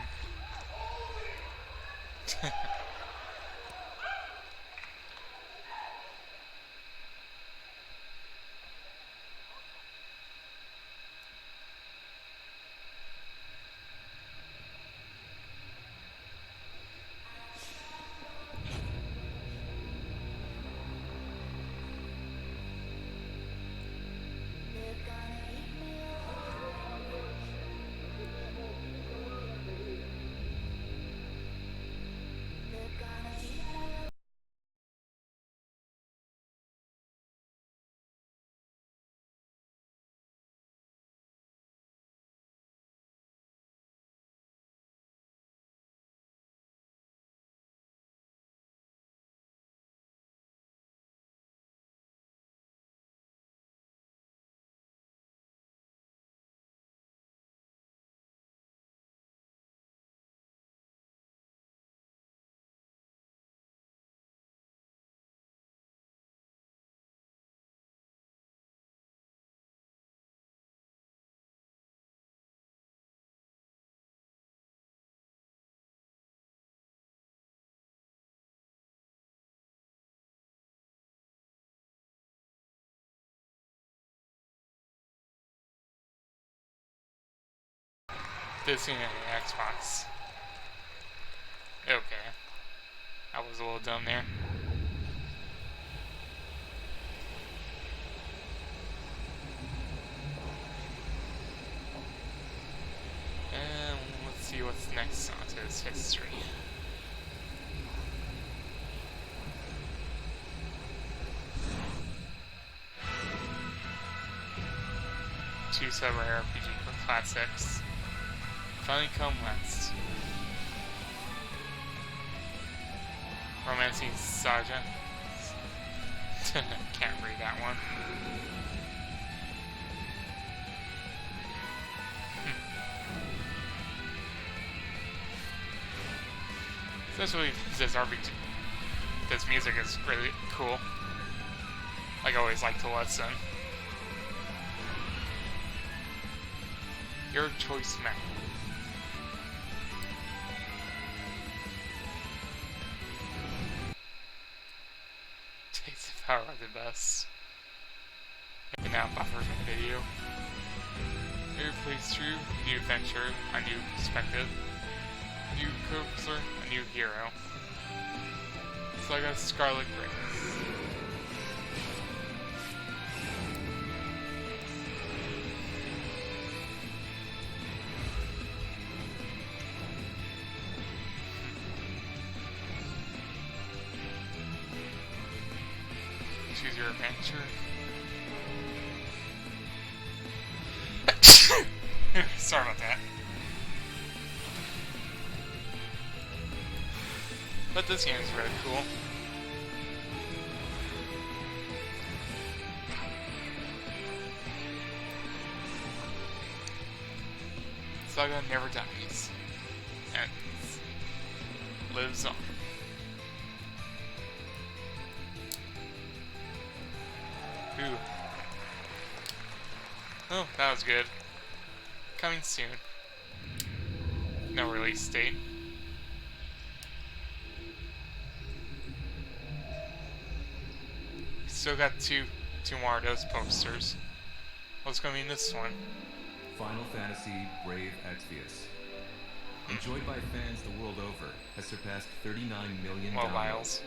Disney and Xbox. Okay. I was a little dumb there. And let's see what's next onto this history. Two sub-rare RPG for classics. Finally come west. Romancing Saga. Can't read that one. Especially this RPG. This music is really cool. Like I always like to listen. Your choice map. Takes the power of the best. And now buffers my video. New playthrough, new adventure, a new perspective, new coaster, a new hero. So I got Scarlet Grace. Choose your adventure. Sorry about that. But this game is really cool. Saga never dies. And lives on. Ooh. Oh, that was good. Coming soon. No release date. Still got two more of those posters. What's gonna be in this one? Final Fantasy Brave Exvius. Enjoyed by fans the world over, has surpassed 39 million downloads.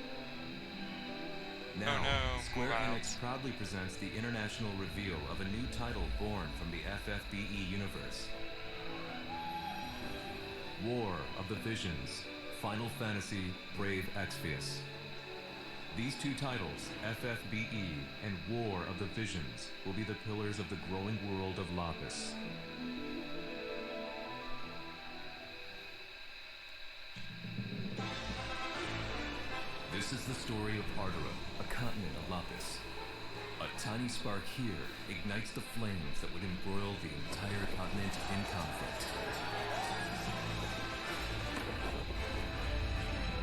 Now, Square Enix proudly presents the international reveal of a new title born from the Ffviii universe. War of the Visions, Final Fantasy Brave Exvius. These two titles, Ffviii and War of the Visions, will be the pillars of the growing world of Lapis. This is the story of Ardora, a continent of Lapis. A tiny spark here ignites the flames that would embroil the entire continent in conflict.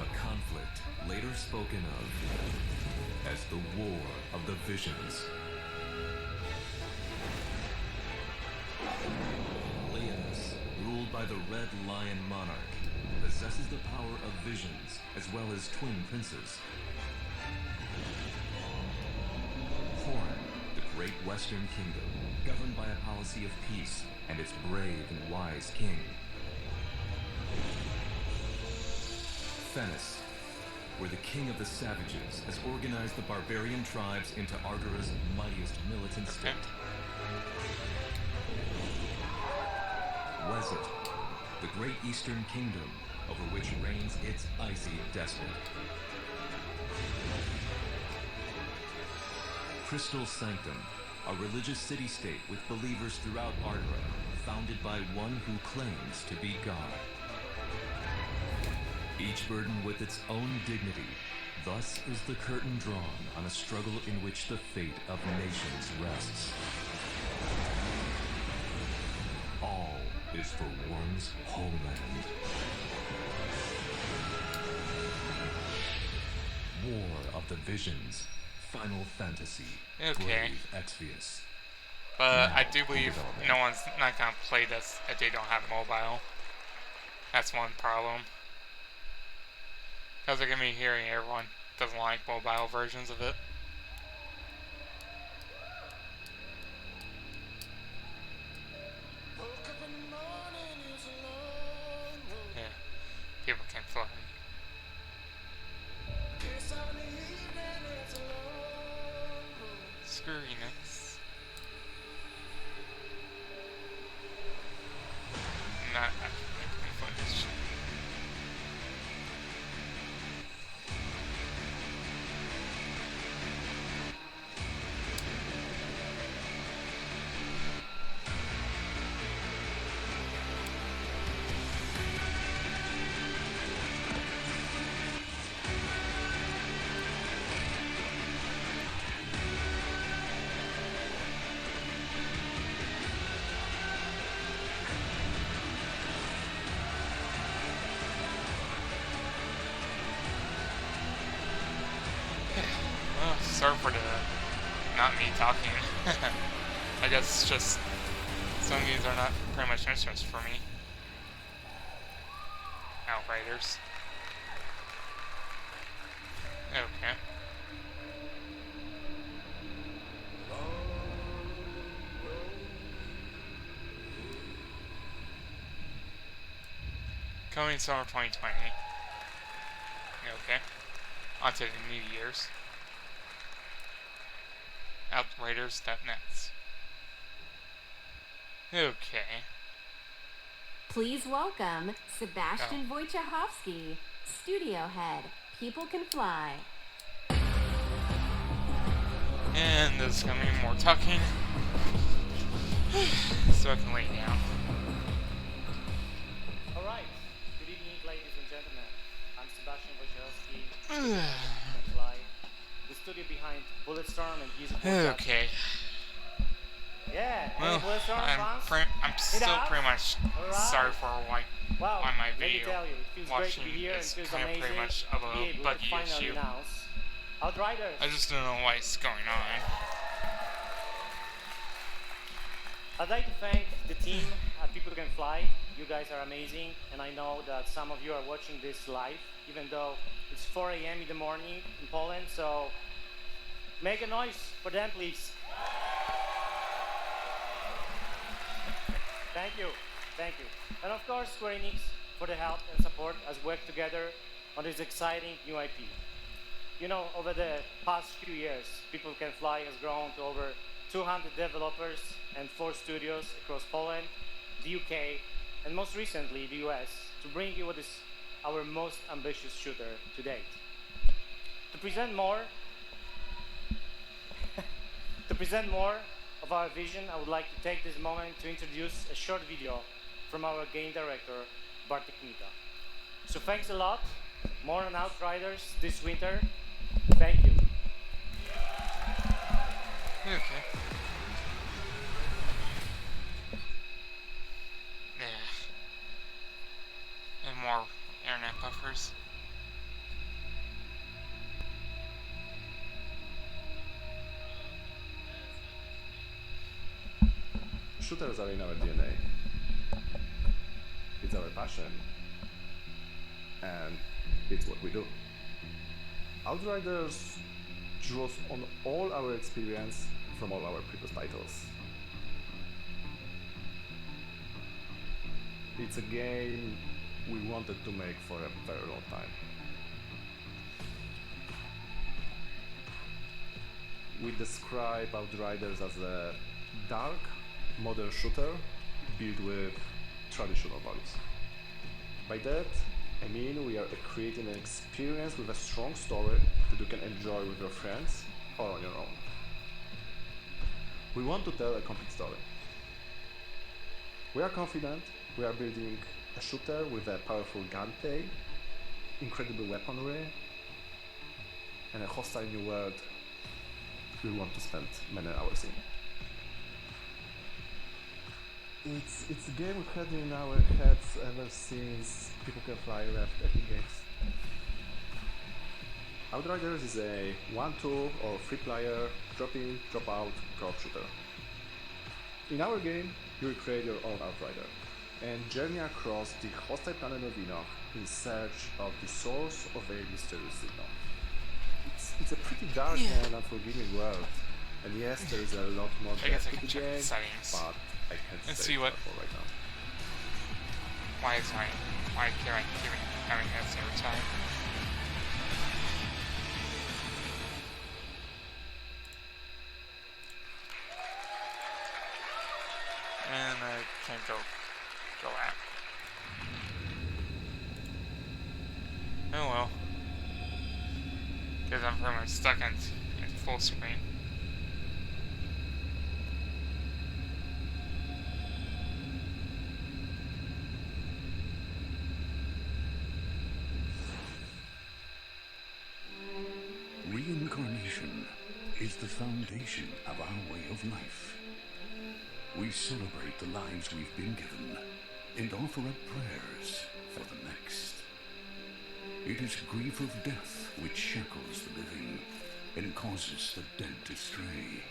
A conflict later spoken of as the War of the Visions. Leonis, ruled by the Red Lion Monarch, possesses the power of visions, as well as twin princes. Horn, the great western kingdom, governed by a policy of peace, and its brave and wise king. Fennis, where the king of the savages has organized the barbarian tribes into Ardora's mightiest militant state. Wezet, the great eastern kingdom, over which reigns its icy despot. Crystal Sanctum, a religious city-state with believers throughout Ardora, founded by one who claims to be God. Each burdened with its own dignity, thus is the curtain drawn on a struggle in which the fate of nations rests. All is for one's homeland. War of the Visions, Final Fantasy Brave Exvius. But now, I do believe no one's not gonna play this if they don't have mobile. That's one problem. Because they're gonna be hearing everyone doesn't like mobile versions of it. Yeah, people can't play. Square Enix. Not actually making fun of this shit. Sorry for the not me talking. I guess it's just Some games are not pretty much interest for me. Outriders. Okay. Coming summer 2020. Okay. On to the New Year's. Outriders.net. Okay. Please welcome Sebastian Wojciechowski, Studio Head. People Can Fly. And there's gonna be more talking. So I can lay down. Alright. Good evening, ladies and gentlemen. I'm Sebastian Wojciechowski. Fly. The studio behind Bulletstorm and Gears of War. Okay. Yeah, well, I'm still pretty much sorry for why my video watching is kind of pretty much of a buggy issue. I just don't know what's going on. I'd like to thank the team at People Can Fly. You guys are amazing, and I know that some of you are watching this live, even though it's 4 a.m. in the morning in Poland, so make a noise for them, please. Thank you, thank you. And of course, Square Enix for the help and support as we work together on this exciting new IP. You know, over the past few years, People Can Fly has grown to over 200 developers and 4 studios across Poland, the UK, and most recently the US, to bring you what is our most ambitious shooter to date. To present more of our vision, I would like to take this moment to introduce a short video from our game director, Bartek Mita. So thanks a lot. More on Outriders this winter. Thank you. Okay. Yeah. And more internet buffers. Shooters are in our DNA. It's our passion. And it's what we do. Outriders draws on all our experience from all our previous titles. It's a game we wanted to make for a very long time. We describe Outriders as a dark, modern shooter built with traditional values. By that, I mean we are creating an experience with a strong story that you can enjoy with your friends or on your own. We want to tell a complete story. We are confident we are building a shooter with a powerful gunplay, incredible weaponry, and a hostile new world we want to spend many hours in. It's a game we've had in our heads ever since People Can Fly left Epic Games. Outriders is a 1-2 or 3-player drop-in, drop-out co-op shooter. In our game, you will create your own Outrider and journey across the hostile planet of Enoch in search of the source of a mysterious signal. It's a pretty dark and unforgiving world, and yes, there is a lot more depth to the game, but I can't say what right now. Why can't I keep having this every time? And I can't go out. Oh well. Because I'm pretty much stuck in full screen. Reincarnation is the foundation of our way of life. We celebrate the lives we've been given and offer up prayers for the next. It is grief of death which shackles the living and causes the dead to stray.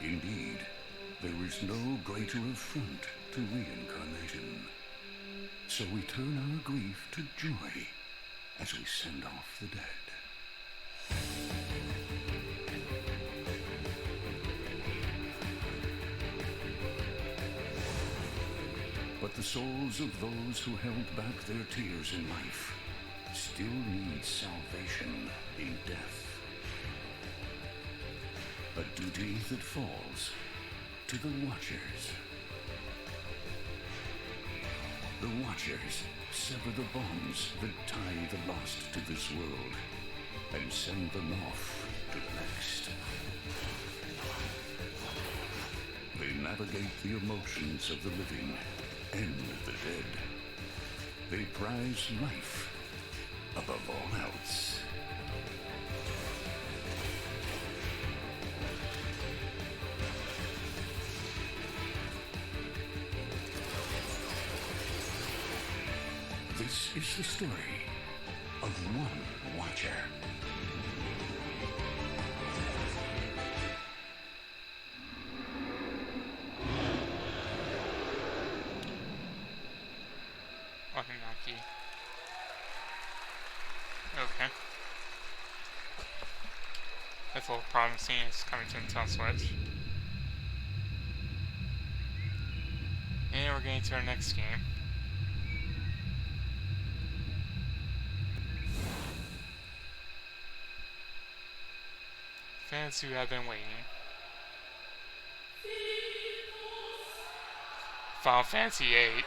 Indeed, There is no greater affront to reincarnation. So we turn our grief to joy as we send off the dead. But the souls of those who held back their tears in life still need salvation in death. A duty that falls to the Watchers. The Watchers sever the bonds that tie the lost to this world and send them off to the next. They navigate the emotions of the living and the dead. They prize life above all else. This is the story of one Watcher. Okay. That's a little promising. It's coming to Nintendo Switch. And we're getting to our next game. Fans who have been waiting. Final Fantasy VIII.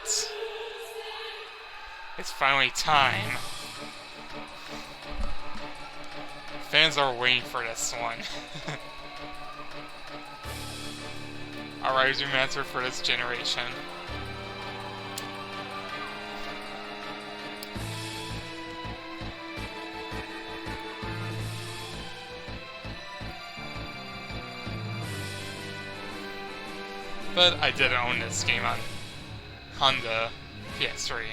It's finally time. Fans are waiting for this one. Alright, remaster for this generation. But I did own this game on the PS3.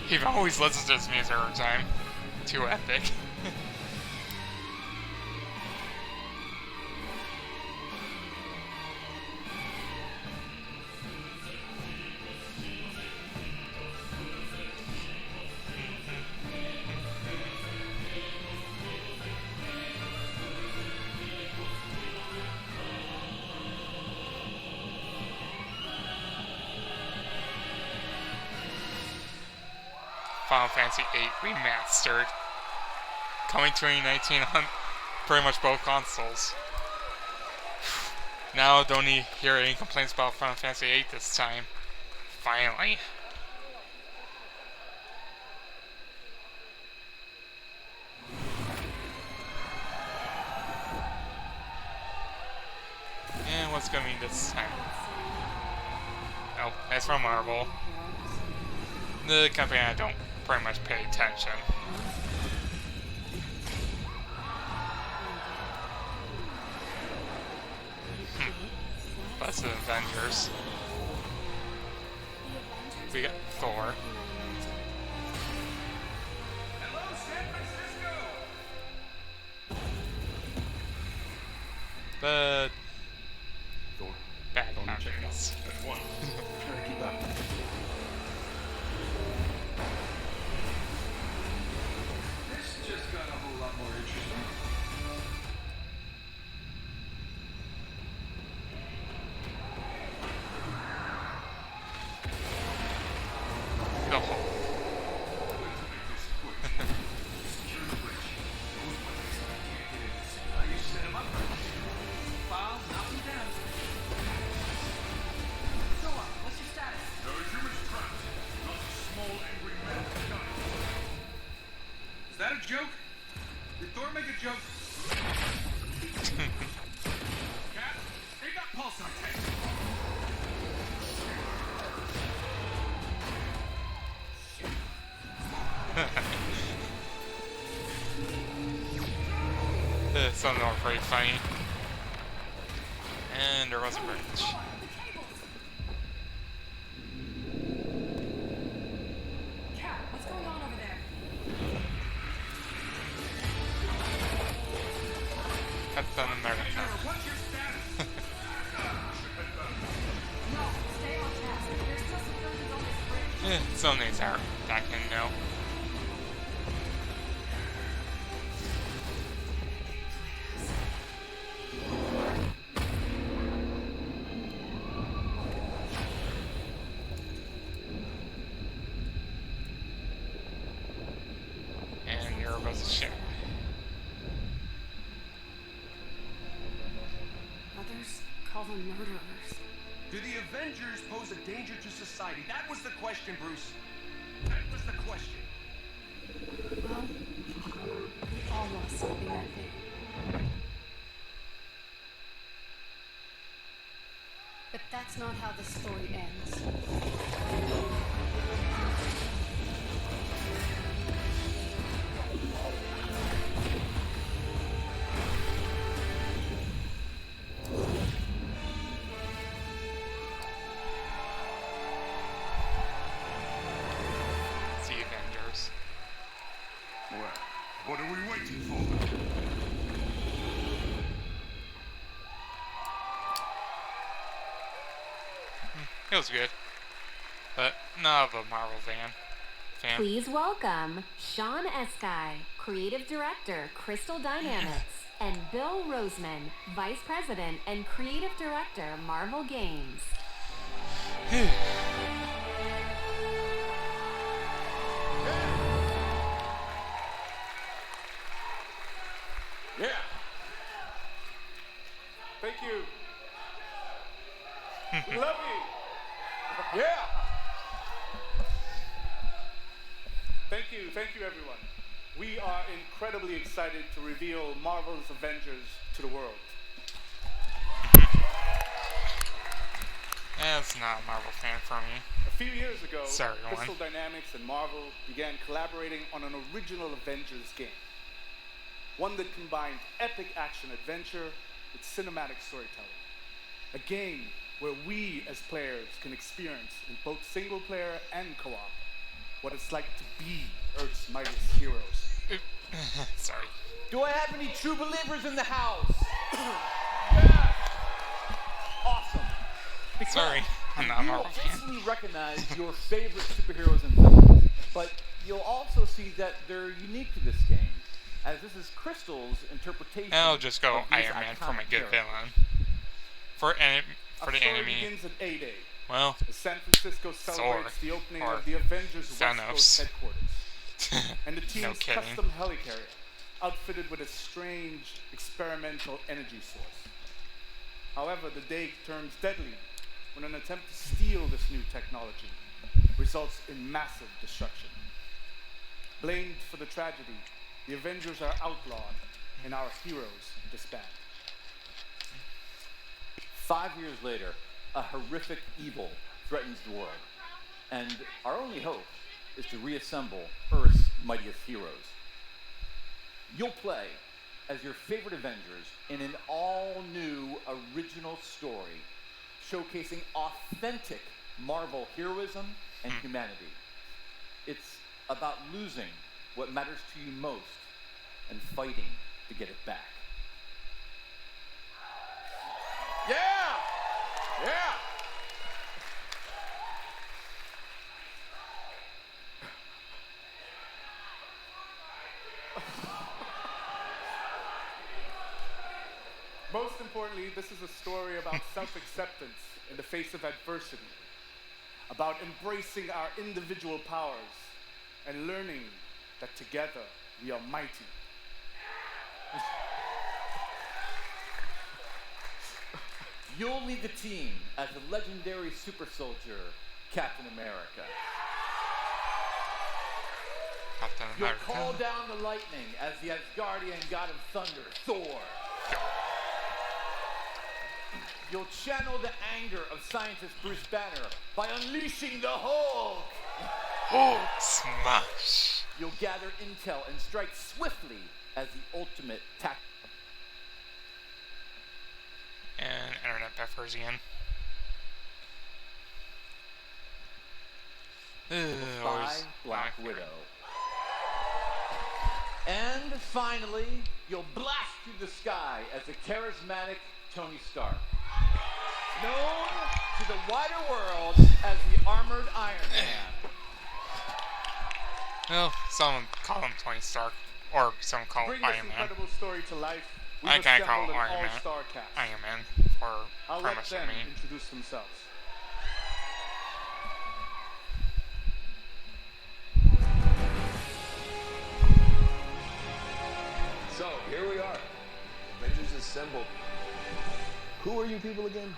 He always listens to his music every time. Too epic. Final Fantasy VIII Remastered. Coming 2019 on pretty much both consoles. Now don't need to hear any complaints about Final Fantasy VIII this time. Finally. And what's going to be this time? Oh, that's from Marvel. The company I don't pretty much pay attention. That's the Avengers. We got Thor. Hello, San Francisco! But Thor. Bad companies. That's one. Try to keep up. This just got a whole lot more interesting. The whole. You set him up. File, knock him down. So what? What's your status? There are humans trapped. Not a small angry man dying. Is that a joke? Did Thor make a joke? Cap, take that pulsar tank. Some of them are pretty funny. And there was a bridge. Cat, what's going on over there? Captain America. What's your status? Some names are back in now. And here goes the ship. Others call them murderers. Do the Avengers pose a danger to society? That was the question, Bruce. That was the question. Well, we all lost something that day. But that's not how the story ends. What are we waiting for? It was good, but not of a Marvel fan. Please welcome Sean Eskai, Creative Director, Crystal Dynamics, and Bill Roseman, Vice President and Creative Director, Marvel Games. Yeah. Thank you. We love you. Yeah. Thank you everyone. We are incredibly excited to reveal Marvel's Avengers to the world. That's not a Marvel fan for me. A few years ago, Sorry, Crystal Dynamics and Marvel began collaborating on an original Avengers game. One that combined epic action-adventure with cinematic storytelling. A game where we, as players, can experience in both single-player and co-op what it's like to be Earth's mightiest heroes. Sorry. Do I have any true believers in the house? Yeah! Awesome. Because Sorry, I'm not a Marvel you'll fan. instantly recognize your favorite superheroes and villains, but you'll also see that they're unique to this game, as this is Crystal's interpretation. I'll just go of these Iron Man for my iconic good characters. villain. For the story enemy. begins at A-Day. Well, as San Francisco celebrates the opening of the Avengers West Coast headquarters. And the team's custom helicarrier, outfitted with a strange experimental energy source. However, the day turns deadly when an attempt to steal this new technology results in massive destruction. Blamed for the tragedy, the Avengers are outlawed and our heroes disband. 5 years later, a horrific evil threatens the world, and our only hope is to reassemble Earth's mightiest heroes. You'll play as your favorite Avengers in an all-new original story, showcasing authentic Marvel heroism and humanity. It's about losing what matters to you most and fighting to get it back. Yeah! Yeah! Most importantly, this is a story about self-acceptance in the face of adversity, about embracing our individual powers and learning that together we are mighty. You'll lead the team as the legendary super soldier, Captain America. You'll call down the lightning as the Asgardian god of thunder, Thor. You'll channel the anger of scientist Bruce Banner by unleashing the Hulk. Hulk smash. You'll gather intel and strike swiftly as the ultimate tactic. And internet buffers again. By Black Widow. And finally, you'll blast through the sky as the charismatic Tony Stark, known to the wider world as the Armored Iron Man. Well, some call him Tony Stark, or some call him Iron Man. Incredible story to life. I can't call him Iron Man. Iron Man for pretty much me. Introduce themselves. So, here we are. Avengers assembled. Who are you people again?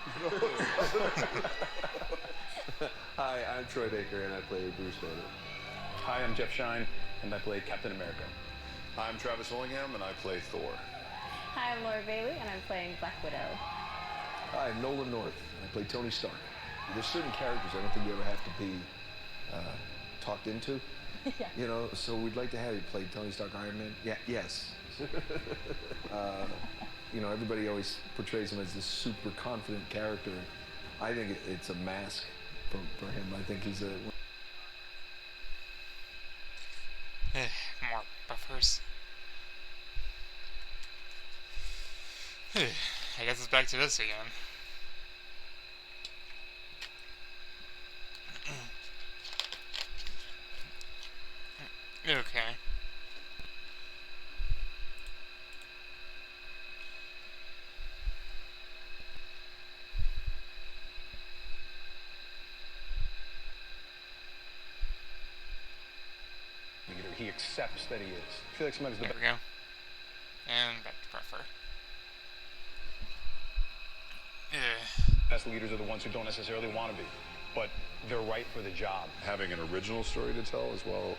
Hi, I'm Troy Baker, and I play Bruce Banner. Hi, I'm Jeff Shine, and I play Captain America. I'm Travis Willingham, and I play Thor. Hi, I'm Laura Bailey, and I'm playing Black Widow. Hi, I'm Nolan North, and I play Tony Stark. There's certain characters I don't think you ever have to be talked into. Yeah. You know, so we'd like to have you play Tony Stark Iron Man. Yeah, yes. You know, everybody always portrays him as this super confident character. I think it's a mask for him. I think he's a... More buffers. I guess it's back to this again. Okay. He accepts that he is. I feel like somebody's the There we go. And back to buffer. best leaders are the ones who don't necessarily want to be, but they're right for the job. Having an original story to tell as well,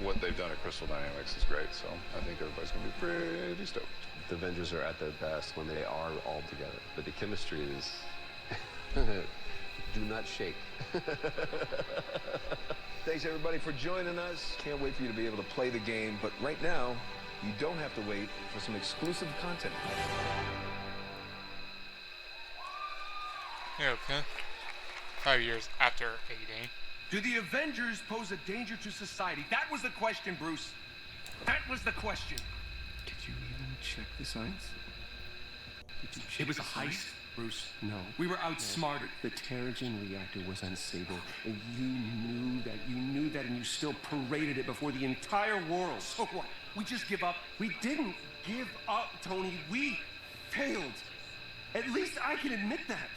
what they've done at Crystal Dynamics is great, so I think everybody's going to be pretty stoked. The Avengers are at their best when they are all together, but the chemistry is... do not shake. Thanks everybody for joining us. Can't wait for you to be able to play the game, but right now, you don't have to wait for some exclusive content. Okay. 5 years after A-Day. Do the Avengers pose a danger to society? That was the question, Bruce. That was the question. Did you even check the science? It was a heist, Bruce. No. We were outsmarted. The Terrigen reactor was unstable, and you knew that, and you still paraded it before the entire world. So what? We just give up? We didn't give up, Tony. We failed. At least I can admit that.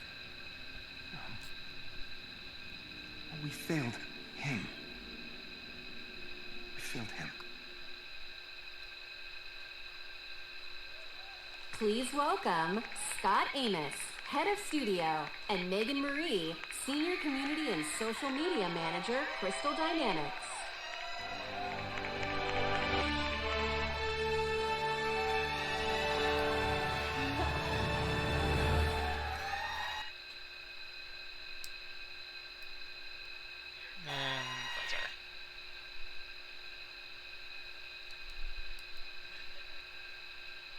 We failed him. We failed him. Please welcome Scott Amos, Head of Studio, and Megan Marie, Senior Community and Social Media Manager, Crystal Dynamics.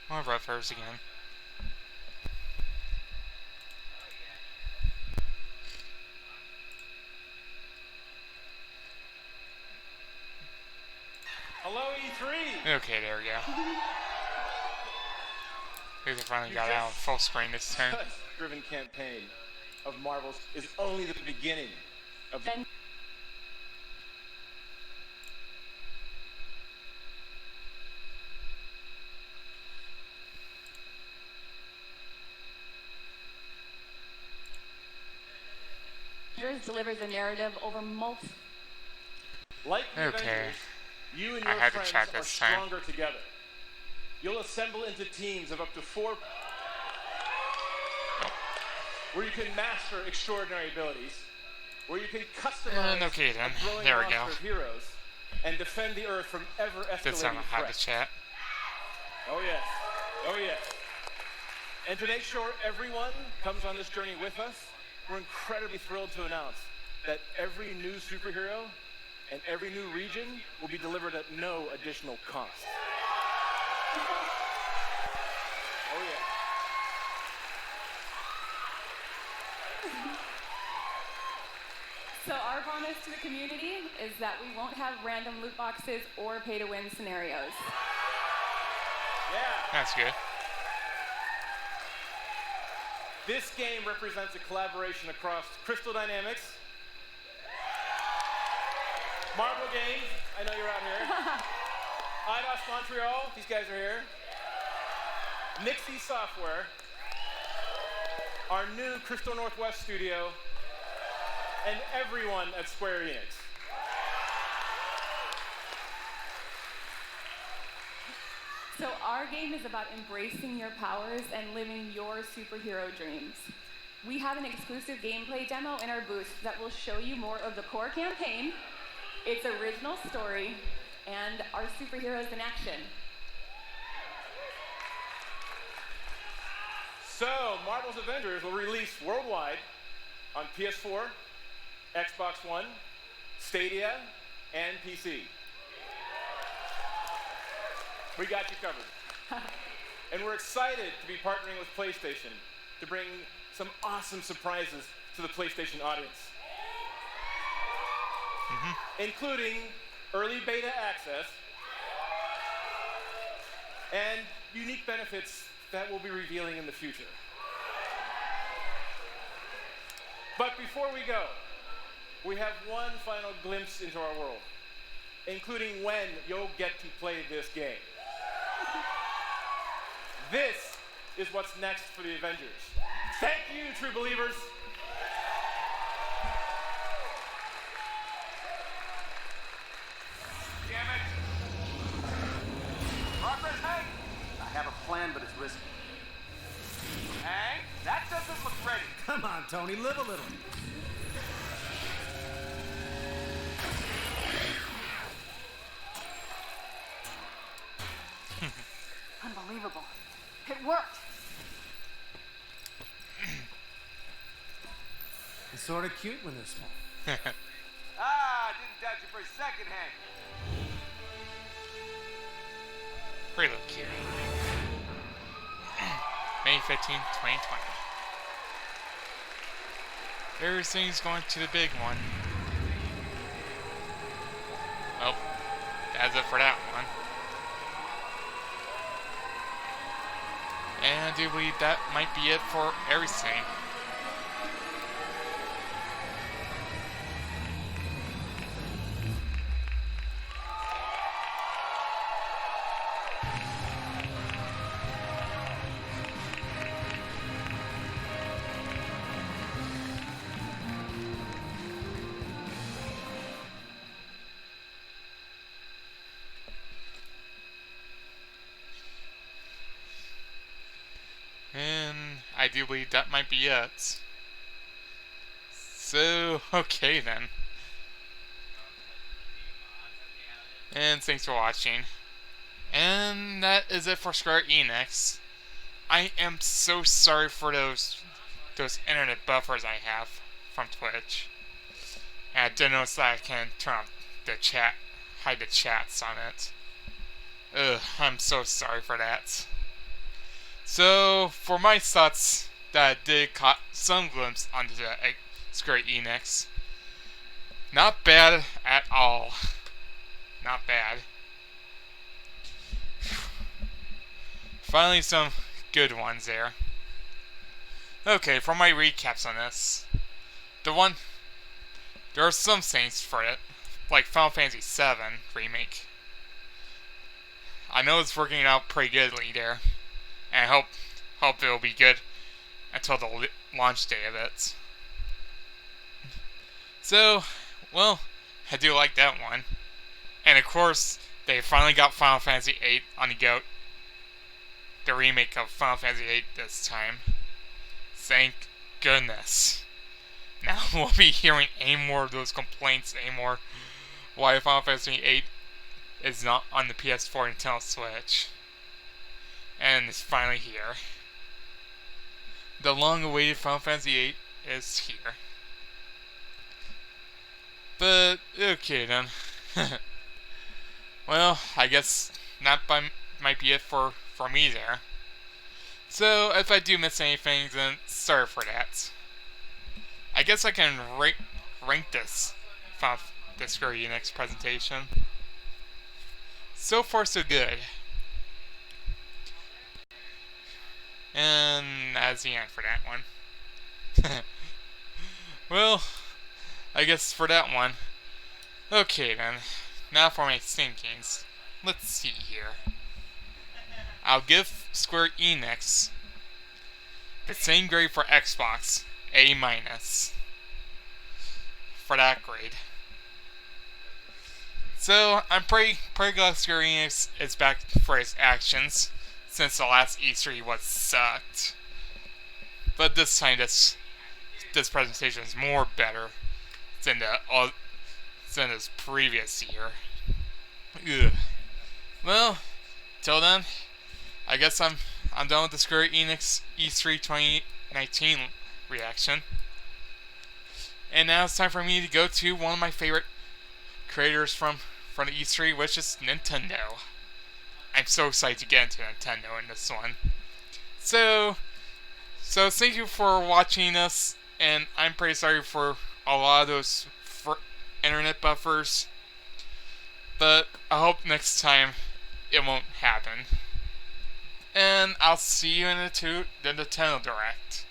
More buffers again. Hello, E3! Okay, there we go. They finally got out full screen this time. Such driven campaign of Marvel's is only the beginning of the... delivers a narrative over multiple. Like the Okay. Avengers, you and I your had to friends chat are this time. stronger together. You'll assemble into teams of up to 4 where you can master extraordinary abilities, where you can customize okay then. a growing There we roster go. of heroes and defend the Earth from Did ever-escalating someone have to threats. chat? Oh yes, oh yes. And to make sure everyone comes on this journey with us, we're incredibly thrilled to announce that every new superhero and every new region will be delivered at no additional cost. Oh yeah. So our promise to the community is that we won't have random loot boxes or pay-to-win scenarios. Yeah. That's good. This game represents a collaboration across Crystal Dynamics, Marble Games, I know you're out here. IDOS Montreal, these guys are here. Nixie Software, our new Crystal Northwest studio, and everyone at Square Enix. So our game is about embracing your powers and living your superhero dreams. We have an exclusive gameplay demo in our booth that will show you more of the core campaign, its original story, and our superheroes in action. So, Marvel's Avengers will release worldwide on PS4, Xbox One, Stadia, and PC. We got you covered. And we're excited to be partnering with PlayStation to bring some awesome surprises to the PlayStation audience. Including early beta access and unique benefits that we'll be revealing in the future. But before we go, we have one final glimpse into our world, including when you'll get to play this game. This is what's next for the Avengers. Thank you, true believers. Damn it! Progress, Hank! I have a plan, but it's risky. Hank, that doesn't look ready. Come on, Tony, live a little. Unbelievable. It worked. It's sort of cute when they're small. Didn't doubt you for a second, Hank. Pretty little cute. May 15, 2020. Everything's going to the big one. Oh, that's it for that one. And I do believe that might be it for everything. And I do believe that might be it. So, okay then. And thanks for watching. And that is it for Square Enix. I am so sorry for those internet buffers I have from Twitch. And I didn't notice that I can turn off the chat, hide the chats on it. Ugh, I'm so sorry for that. So, for my thoughts that I did caught some glimpse onto the Square Enix, not bad at all. Not bad. Finally some good ones there. Okay, for my recaps on this. There are some things for it, like Final Fantasy VII Remake. I know it's working out pretty goodly there. And I hope it'll be good until the launch day of it. So, well, I do like that one. And of course, they finally got Final Fantasy VIII on the go. The remake of Final Fantasy VIII this time. Thank goodness. Now we'll be hearing any more of those complaints anymore. Why Final Fantasy VIII is not on the PS4 and Nintendo Switch. And it's finally here. The long-awaited Final Fantasy VIII is here. But, okay then. Well, I guess that might be it for me there. So, if I do miss anything, then sorry for that. I guess I can rank this Square Enix presentation. So far, so good. And that's the end for that one. Well, I guess for that one, Okay then, now for my thinkings. Let's see here. I'll give Square Enix the same grade for Xbox, A-, for that grade. So, I'm pretty glad Square Enix is back for its actions, since the last E3 was sucked. But this time, this presentation is more better than this previous year. Ugh. Well, till then, I guess I'm done with the Square Enix E3 2019 reaction. And now it's time for me to go to one of my favorite creators from the E3, which is Nintendo. I'm so excited to get into Nintendo in this one. So thank you for watching this, and I'm pretty sorry for a lot of those internet buffers, but I hope next time it won't happen. And I'll see you in the Nintendo Direct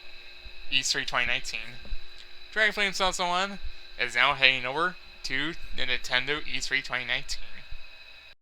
E3 2019. Dragonflame 1 is now heading over to the Nintendo E3 2019.